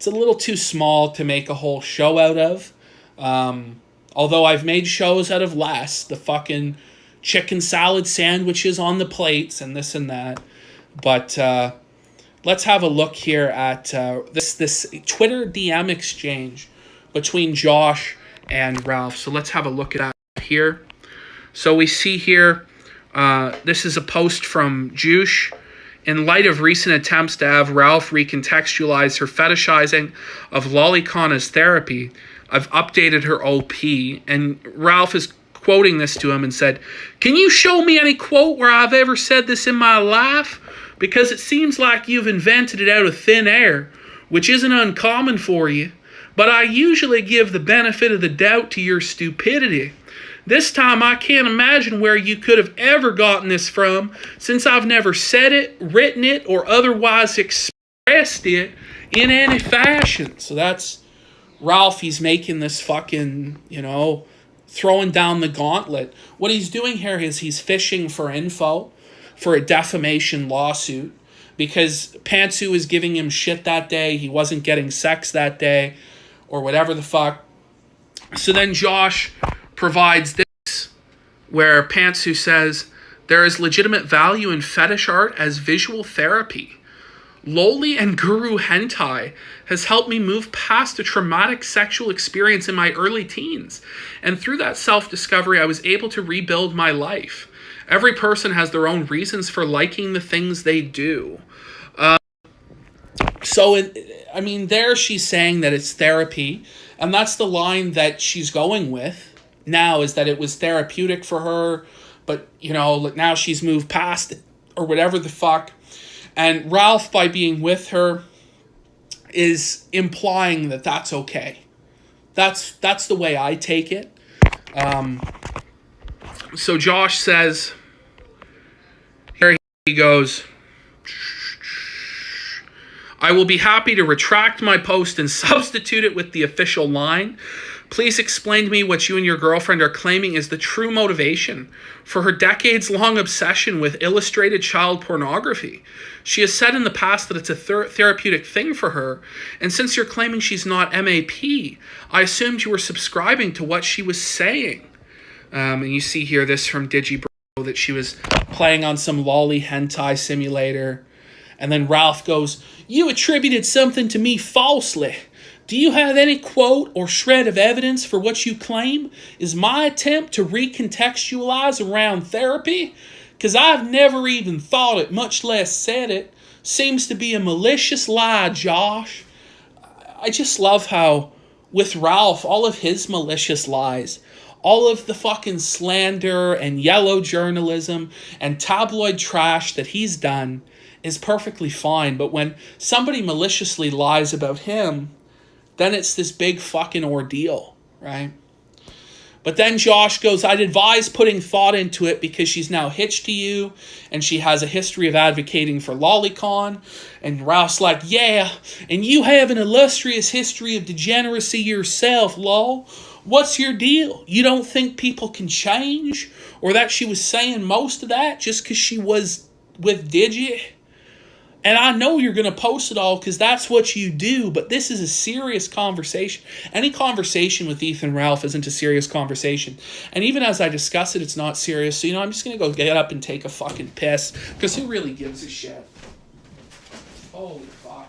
[SPEAKER 1] a little too small to make a whole show out of. Although I've made shows out of less, the fucking chicken salad sandwiches on the plates and this and that. But let's have a look here at this Twitter DM exchange between Josh and Ralph. So let's have a look at that here. So we see here, this is a post from Jewsh. In light of recent attempts to have Ralph recontextualize her fetishizing of lolicon as therapy, I've updated her OP. And Ralph is quoting this to him and said, "Can you show me any quote where I've ever said this in my life? Because it seems like you've invented it out of thin air, which isn't uncommon for you. But I usually give the benefit of the doubt to your stupidity. This time I can't imagine where you could have ever gotten this from, since I've never said it, written it, or otherwise expressed it in any fashion." So that's Ralph. He's making this fucking, throwing down the gauntlet. What he's doing here is he's fishing for info for a defamation lawsuit because Pantsu is giving him shit that day. He wasn't getting sex that day or whatever the fuck. So then Josh provides this where Pantsu says, "There is legitimate value in fetish art as visual therapy. Loli and Guru Hentai has helped me move past a traumatic sexual experience in my early teens. And through that self-discovery, I was able to rebuild my life. Every person has their own reasons for liking the things they do." There she's saying that it's therapy. And that's the line that she's going with now, is that it was therapeutic for her. But, now she's moved past it or whatever the fuck. And Ralph, by being with her, is implying that that's okay. That's the way I take it. So Josh says, here he goes, "I will be happy to retract my post and substitute it with the official line. Please explain to me what you and your girlfriend are claiming is the true motivation for her decades-long obsession with illustrated child pornography. She has said in the past that it's a therapeutic thing for her, and since you're claiming she's not MAP, I assumed you were subscribing to what she was saying." And you see here this from DigiBro that she was playing on some lolly hentai simulator. And then Ralph goes, "You attributed something to me falsely. Do you have any quote or shred of evidence for what you claim is my attempt to recontextualize around therapy? Because I've never even thought it, much less said it. Seems to be a malicious lie, Josh." I just love how, with Ralph, all of his malicious lies, all of the fucking slander and yellow journalism and tabloid trash that he's done is perfectly fine. But when somebody maliciously lies about him, then it's this big fucking ordeal, right? But then Josh goes, "I'd advise putting thought into it because she's now hitched to you and she has a history of advocating for lolicon." And Ralph's like, "Yeah, and you have an illustrious history of degeneracy yourself, lol. What's your deal? You don't think people can change? Or that she was saying most of that just because she was with Digi? And I know you're going to post it all because that's what you do, but this is a serious conversation. Any conversation with Ethan Ralph isn't a serious conversation. And even as I discuss it, it's not serious. So, I'm just going to go get up and take a fucking piss because who really gives a shit? Holy fuck.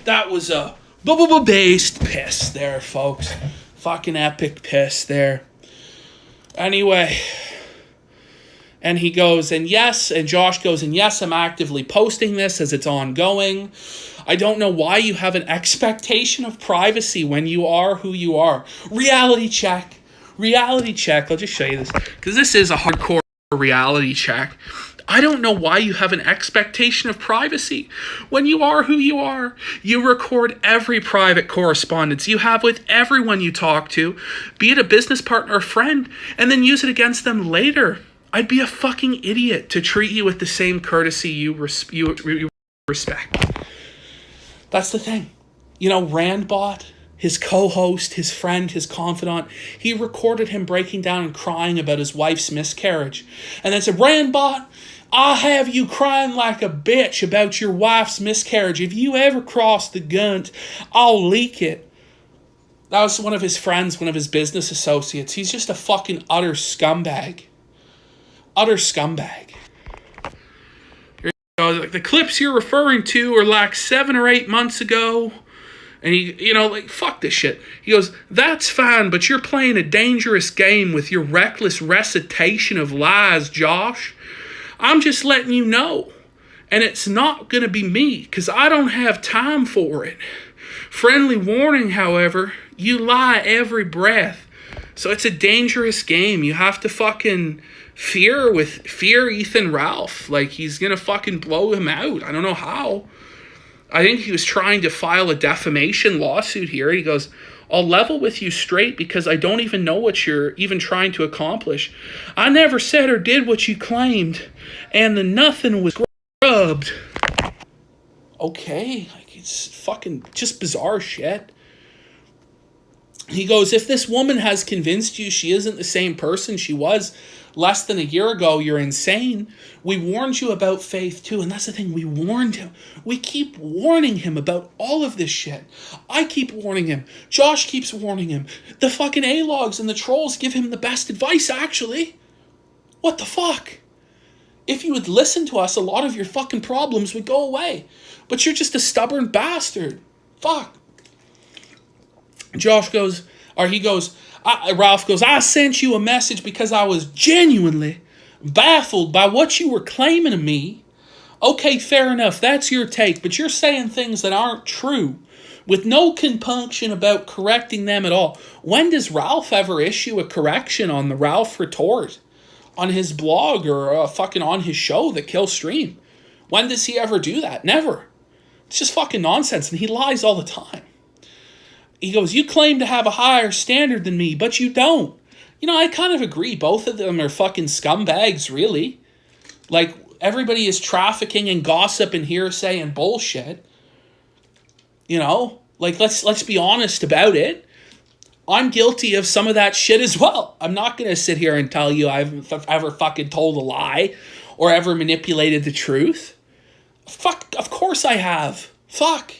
[SPEAKER 1] That was a based piss there, folks. Fucking epic piss there. Anyway, and he goes, and yes, and Josh goes, and yes, I'm actively posting this as it's ongoing. I don't know why you have an expectation of privacy when you are who you are. Reality check. Reality check. I'll just show you this, because this is a hardcore reality check. I don't know why you have an expectation of privacy when you are who you are. You record every private correspondence you have with everyone you talk to, be it a business partner or friend, and then use it against them later. I'd be a fucking idiot to treat you with the same courtesy you respect. That's the thing. You know, Randbot, his co-host, his friend, his confidant, he recorded him breaking down and crying about his wife's miscarriage. And then said, Randbot, I'll have you crying like a bitch about your wife's miscarriage. If you ever cross the gunt, I'll leak it. That was one of his friends, one of his business associates. He's just a fucking utter scumbag. Utter scumbag. The clips you're referring to are like 7 or 8 months ago. And he, you know, like, fuck this shit. He goes, that's fine, but you're playing a dangerous game with your reckless recitation of lies, Josh. I'm just letting you know. And it's not going to be me, because I don't have time for it. Friendly warning, however, you lie every breath. So it's a dangerous game. You have to fucking fear Ethan Ralph. Like, he's going to fucking blow him out. I don't know how. I think he was trying to file a defamation lawsuit here. He goes, I'll level with you straight because I don't even know what you're even trying to accomplish. I never said or did what you claimed, and the nothing was scrubbed. Okay, like, it's fucking just bizarre shit. He goes, if this woman has convinced you she isn't the same person she was less than a year ago, you're insane. We warned you about Faith too, and that's the thing, we warned him. We keep warning him about all of this shit. I keep warning him. Josh keeps warning him. The fucking A-logs and the trolls give him the best advice, actually. What the fuck? If you would listen to us, a lot of your fucking problems would go away. But you're just a stubborn bastard. Fuck. Ralph goes, I sent you a message because I was genuinely baffled by what you were claiming of me. Okay, fair enough, that's your take, but you're saying things that aren't true with no compunction about correcting them at all. When does Ralph ever issue a correction on the Ralph Retort on his blog or fucking on his show, The Kill Stream? When does he ever do that? Never. It's just fucking nonsense, and he lies all the time. He goes, you claim to have a higher standard than me, but you don't. You know, I kind of agree. Both of them are fucking scumbags, really. Like, everybody is trafficking and gossip and hearsay and bullshit. You know? Like, let's be honest about it. I'm guilty of some of that shit as well. I'm not going to sit here and tell you I've ever fucking told a lie or ever manipulated the truth. Fuck, of course I have. Fuck.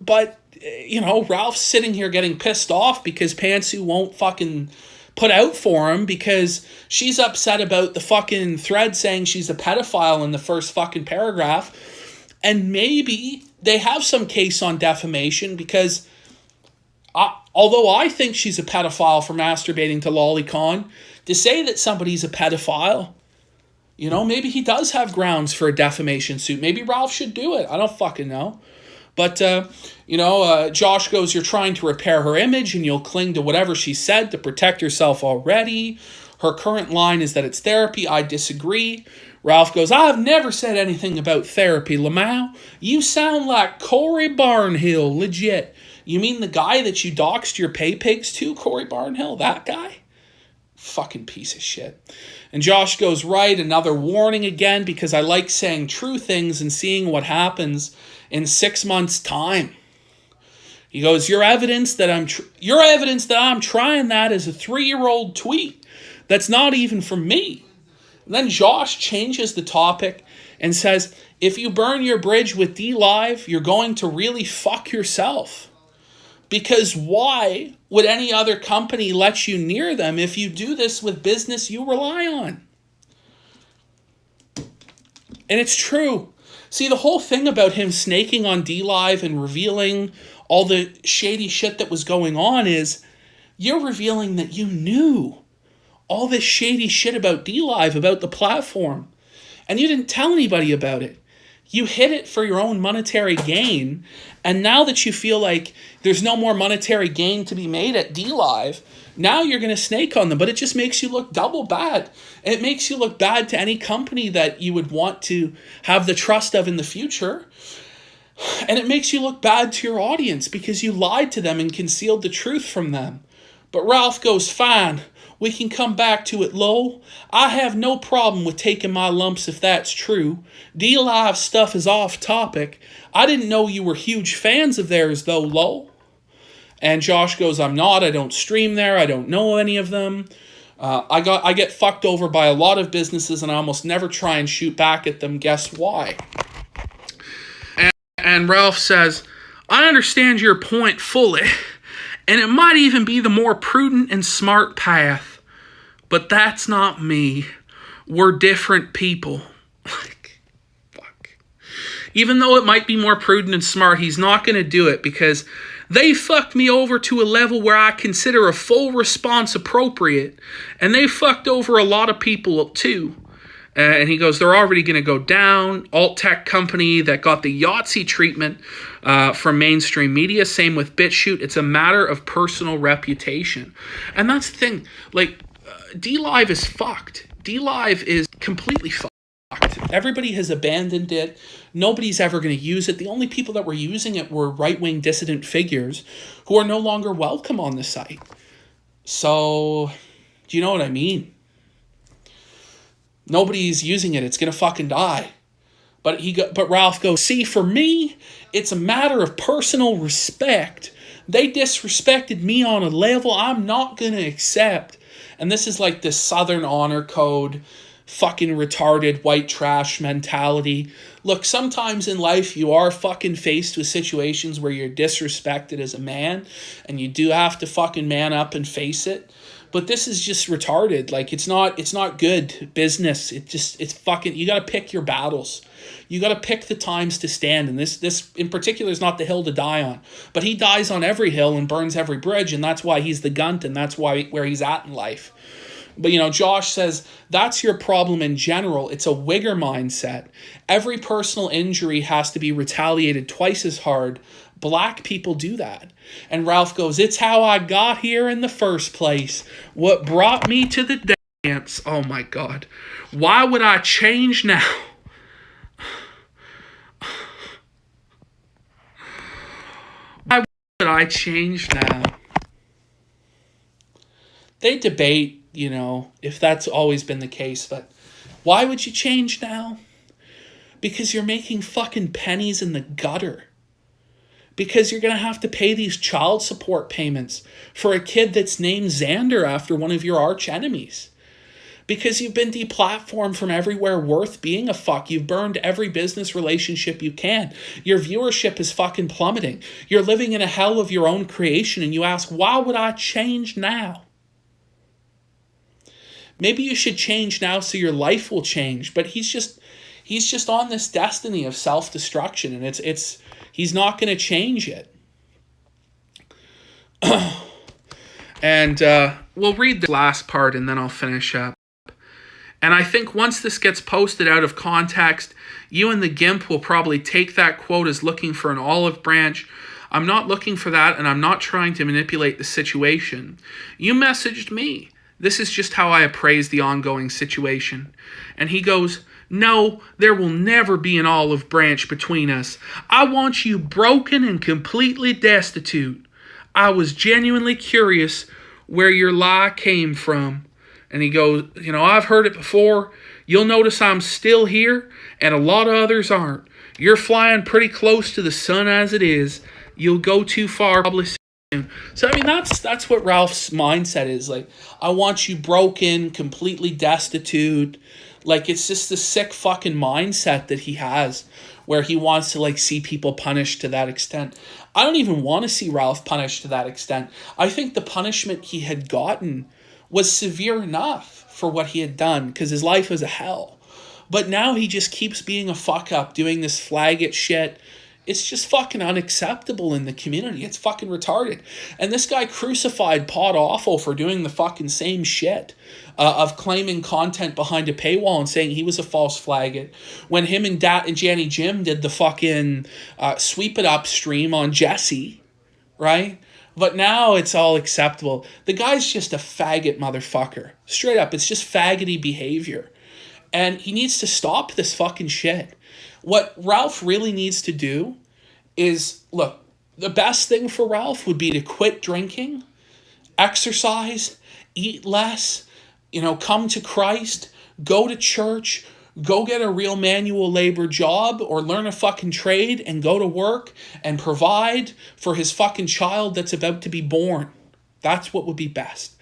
[SPEAKER 1] But, you know, Ralph's sitting here getting pissed off because Pantsu won't fucking put out for him because she's upset about the fucking thread saying she's a pedophile in the first fucking paragraph. And maybe they have some case on defamation because although I think she's a pedophile for masturbating to Lolicon, to say that somebody's a pedophile, you know, maybe he does have grounds for a defamation suit. Maybe Ralph should do it. I don't fucking know. But, Josh goes, you're trying to repair her image and you'll cling to whatever she said to protect yourself already. Her current line is that it's therapy. I disagree. Ralph goes, I've never said anything about therapy, Lamau. You sound like Corey Barnhill, legit. You mean the guy that you doxed your pay pigs to, Corey Barnhill? That guy? Fucking piece of shit. And Josh goes, right, another warning again, because I like saying true things and seeing what happens in 6 months' time. He goes, your evidence that I'm trying that is a 3-year-old tweet. That's not even from me. And then Josh changes the topic and says, if you burn your bridge with DLive, you're going to really fuck yourself. Because why would any other company let you near them if you do this with business you rely on? And it's true. See, the whole thing about him snaking on DLive and revealing all the shady shit that was going on is you're revealing that you knew all this shady shit about DLive, about the platform, and you didn't tell anybody about it. You hid it for your own monetary gain, and now that you feel like there's no more monetary gain to be made at DLive, now you're going to snake on them, but it just makes you look double bad. It makes you look bad to any company that you would want to have the trust of in the future. And it makes you look bad to your audience because you lied to them and concealed the truth from them. But Ralph goes, fine, we can come back to it, Lowell. I have no problem with taking my lumps if that's true. DLive stuff is off topic. I didn't know you were huge fans of theirs though, Lowell. And Josh goes, I'm not. I don't stream there. I don't know any of them. I get fucked over by a lot of businesses and I almost never try and shoot back at them. Guess why? And Ralph says, I understand your point fully, and it might even be the more prudent and smart path, but that's not me. We're different people. Like, fuck. Even though it might be more prudent and smart, he's not going to do it because they fucked me over to a level where I consider a full response appropriate, and they fucked over a lot of people too. And he goes, they're already going to go down. Alt tech company that got the Yahtzee treatment from mainstream media. Same with BitChute. It's a matter of personal reputation. And that's the thing. Like, DLive is fucked. DLive is completely fucked. Everybody has abandoned it. Nobody's ever going to use it. The only people that were using it were right-wing dissident figures who are no longer welcome on the site. So, do you know what I mean? Nobody's using it. It's going to fucking die. But Ralph goes, see, for me, it's a matter of personal respect. They disrespected me on a level I'm not going to accept. And this is like this Southern honor code, fucking retarded white trash mentality. Look, sometimes in life you are fucking faced with situations where you're disrespected as a man, and you do have to fucking man up and face it. But this is just retarded. Like, it's not good business. It's fucking, you got to pick your battles. You got to pick the times to stand. And this in particular is not the hill to die on. But he dies on every hill and burns every bridge. And that's why he's the gunt. And that's where he's at in life. But, Josh says, that's your problem in general. It's a wigger mindset. Every personal injury has to be retaliated twice as hard. Black people do that. And Ralph goes, it's how I got here in the first place. What brought me to the dance. Oh my God. Why would I change now? Why would I change now? They debate, if that's always been the case, but why would you change now? Because you're making fucking pennies in the gutter. Because you're going to have to pay these child support payments for a kid that's named Xander after one of your arch enemies. Because you've been deplatformed from everywhere worth being a fuck. You've burned every business relationship you can. Your viewership is fucking plummeting. You're living in a hell of your own creation, and you ask, why would I change now? Maybe you should change now so your life will change. But he's just on this destiny of self-destruction, and he's not going to change it. And we'll read the last part and then I'll finish up. And I think once this gets posted out of context, you and the GIMP will probably take that quote as looking for an olive branch. I'm not looking for that, and I'm not trying to manipulate the situation. You messaged me. This is just how I appraise the ongoing situation. And he goes, no, there will never be an olive branch between us. I want you broken and completely destitute. I was genuinely curious where your lie came from. And he goes, I've heard it before. You'll notice I'm still here, and a lot of others aren't. You're flying pretty close to the sun as it is. You'll go too far probably soon. So, that's what Ralph's mindset is. Like, I want you broken, completely destitute. Like, it's just this sick fucking mindset that he has where he wants to, see people punished to that extent. I don't even want to see Ralph punished to that extent. I think the punishment he had gotten was severe enough for what he had done because his life was a hell. But now he just keeps being a fuck up, doing this Flaggotry shit. It's just fucking unacceptable in the community. It's fucking retarded. And this guy crucified Pod Awful for doing the fucking same shit, of claiming content behind a paywall and saying he was a false Flaggott. When him and Janny Jim did the fucking Sweep It Up stream on Jesse, right? But now it's all acceptable. The guy's just a faggot motherfucker. Straight up, it's just faggoty behavior. And he needs to stop this fucking shit. What Ralph really needs to do is, look, the best thing for Ralph would be to quit drinking, exercise, eat less, come to Christ, go to church, go get a real manual labor job or learn a fucking trade and go to work and provide for his fucking child that's about to be born. That's what would be best.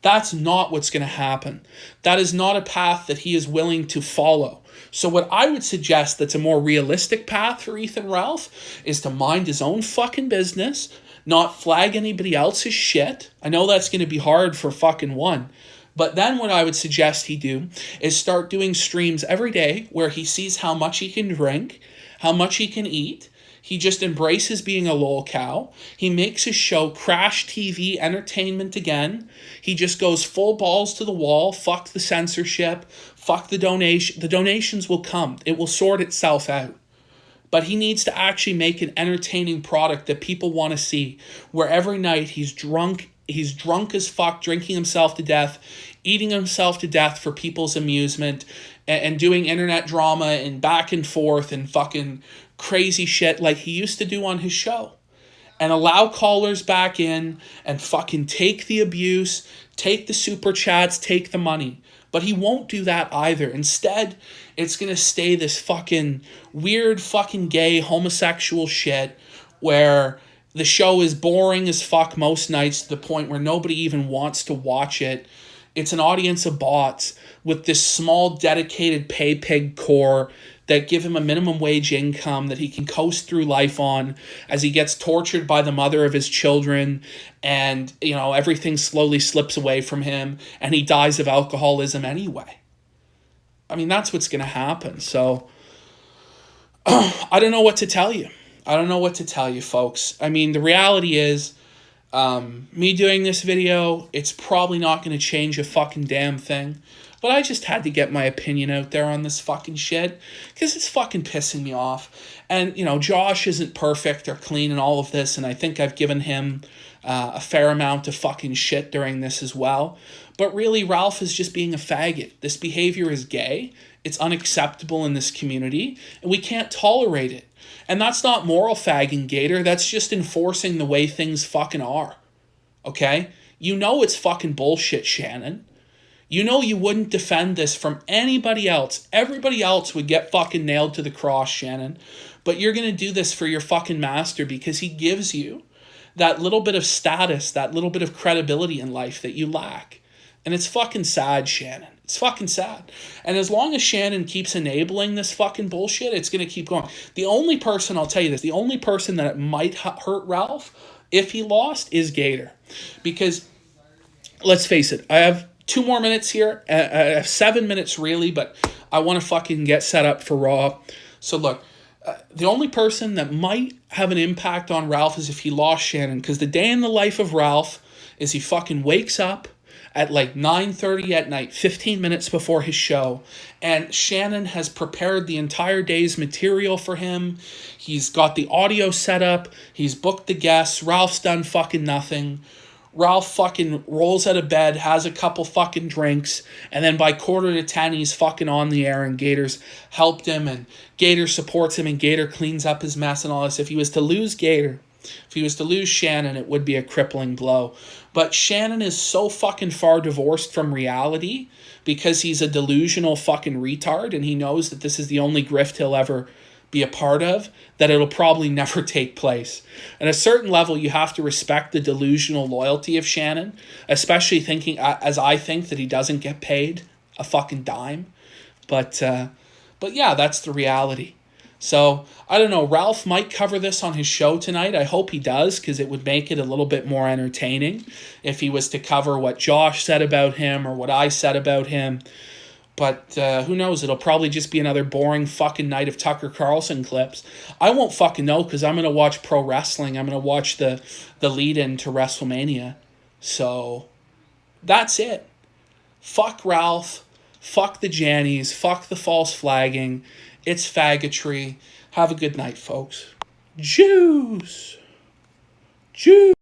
[SPEAKER 1] That's not what's going to happen. That is not a path that he is willing to follow. So what I would suggest that's a more realistic path for Ethan Ralph is to mind his own fucking business, not flag anybody else's shit. I know that's going to be hard for fucking one. But then what I would suggest he do is start doing streams every day where he sees how much he can drink, how much he can eat. He just embraces being a lol cow. He makes his show Crash TV entertainment again. He just goes full balls to the wall. Fuck the censorship. Fuck the donation. The donations will come. It will sort itself out. But he needs to actually make an entertaining product that people want to see, where every night he's drunk as fuck, drinking himself to death, eating himself to death for people's amusement, and doing internet drama and back and forth and fucking crazy shit like he used to do on his show. And allow callers back in and fucking take the abuse, take the super chats, take the money. But he won't do that either. Instead, it's going to stay this fucking weird fucking gay homosexual shit where the show is boring as fuck most nights to the point where nobody even wants to watch it. It's an audience of bots with this small dedicated pay pig core that give him a minimum wage income that he can coast through life on as he gets tortured by the mother of his children, and everything slowly slips away from him and he dies of alcoholism anyway. I mean, that's what's going to happen. So I don't know what to tell you. I don't know what to tell you, folks. I mean, the reality is, me doing this video, it's probably not going to change a fucking damn thing. But I just had to get my opinion out there on this fucking shit, because it's fucking pissing me off. And, Josh isn't perfect or clean in all of this, and I think I've given him a fair amount of fucking shit during this as well. But really, Ralph is just being a faggot. This behavior is gay. It's unacceptable in this community, and we can't tolerate it. And that's not moral fagging, Gator. That's just enforcing the way things fucking are. Okay? It's fucking bullshit, Shannon. You wouldn't defend this from anybody else. Everybody else would get fucking nailed to the cross, Shannon. But you're going to do this for your fucking master because he gives you that little bit of status, that little bit of credibility in life that you lack. And it's fucking sad, Shannon. It's fucking sad. And as long as Shannon keeps enabling this fucking bullshit, it's going to keep going. The only person, I'll tell you this, the only person that it might hurt Ralph if he lost is Gator. Because, let's face it, I have 2 more minutes here. I have 7 minutes really, but I want to fucking get set up for Raw. So look, the only person that might have an impact on Ralph is if he lost Shannon. Because the day in the life of Ralph is he fucking wakes up at like 9:30 at night, 15 minutes before his show, and Shannon has prepared the entire day's material for him. He's got the audio set up. He's booked the guests. Ralph's done fucking nothing. Ralph fucking rolls out of bed, has a couple fucking drinks, and then by 9:45 he's fucking on the air, and Gator's helped him, and Gator supports him, and Gator cleans up his mess and all this. If he was to lose Gator, if he was to lose Shannon, it would be a crippling blow. But Shannon is so fucking far divorced from reality because he's a delusional fucking retard, and he knows that this is the only grift he'll ever be a part of, that it'll probably never take place. At a certain level, you have to respect the delusional loyalty of Shannon, especially thinking, as I think, that he doesn't get paid a fucking dime. But yeah, that's the reality. So, I don't know, Ralph might cover this on his show tonight. I hope he does, because it would make it a little bit more entertaining if he was to cover what Josh said about him or what I said about him. But who knows? It'll probably just be another boring fucking night of Tucker Carlson clips. I won't fucking know because I'm going to watch pro wrestling. I'm going to watch the lead-in to WrestleMania. So, that's it. Fuck Ralph. Fuck the Jannies. Fuck the false flagging. It's Fagotry. Have a good night, folks. Juice. Juice.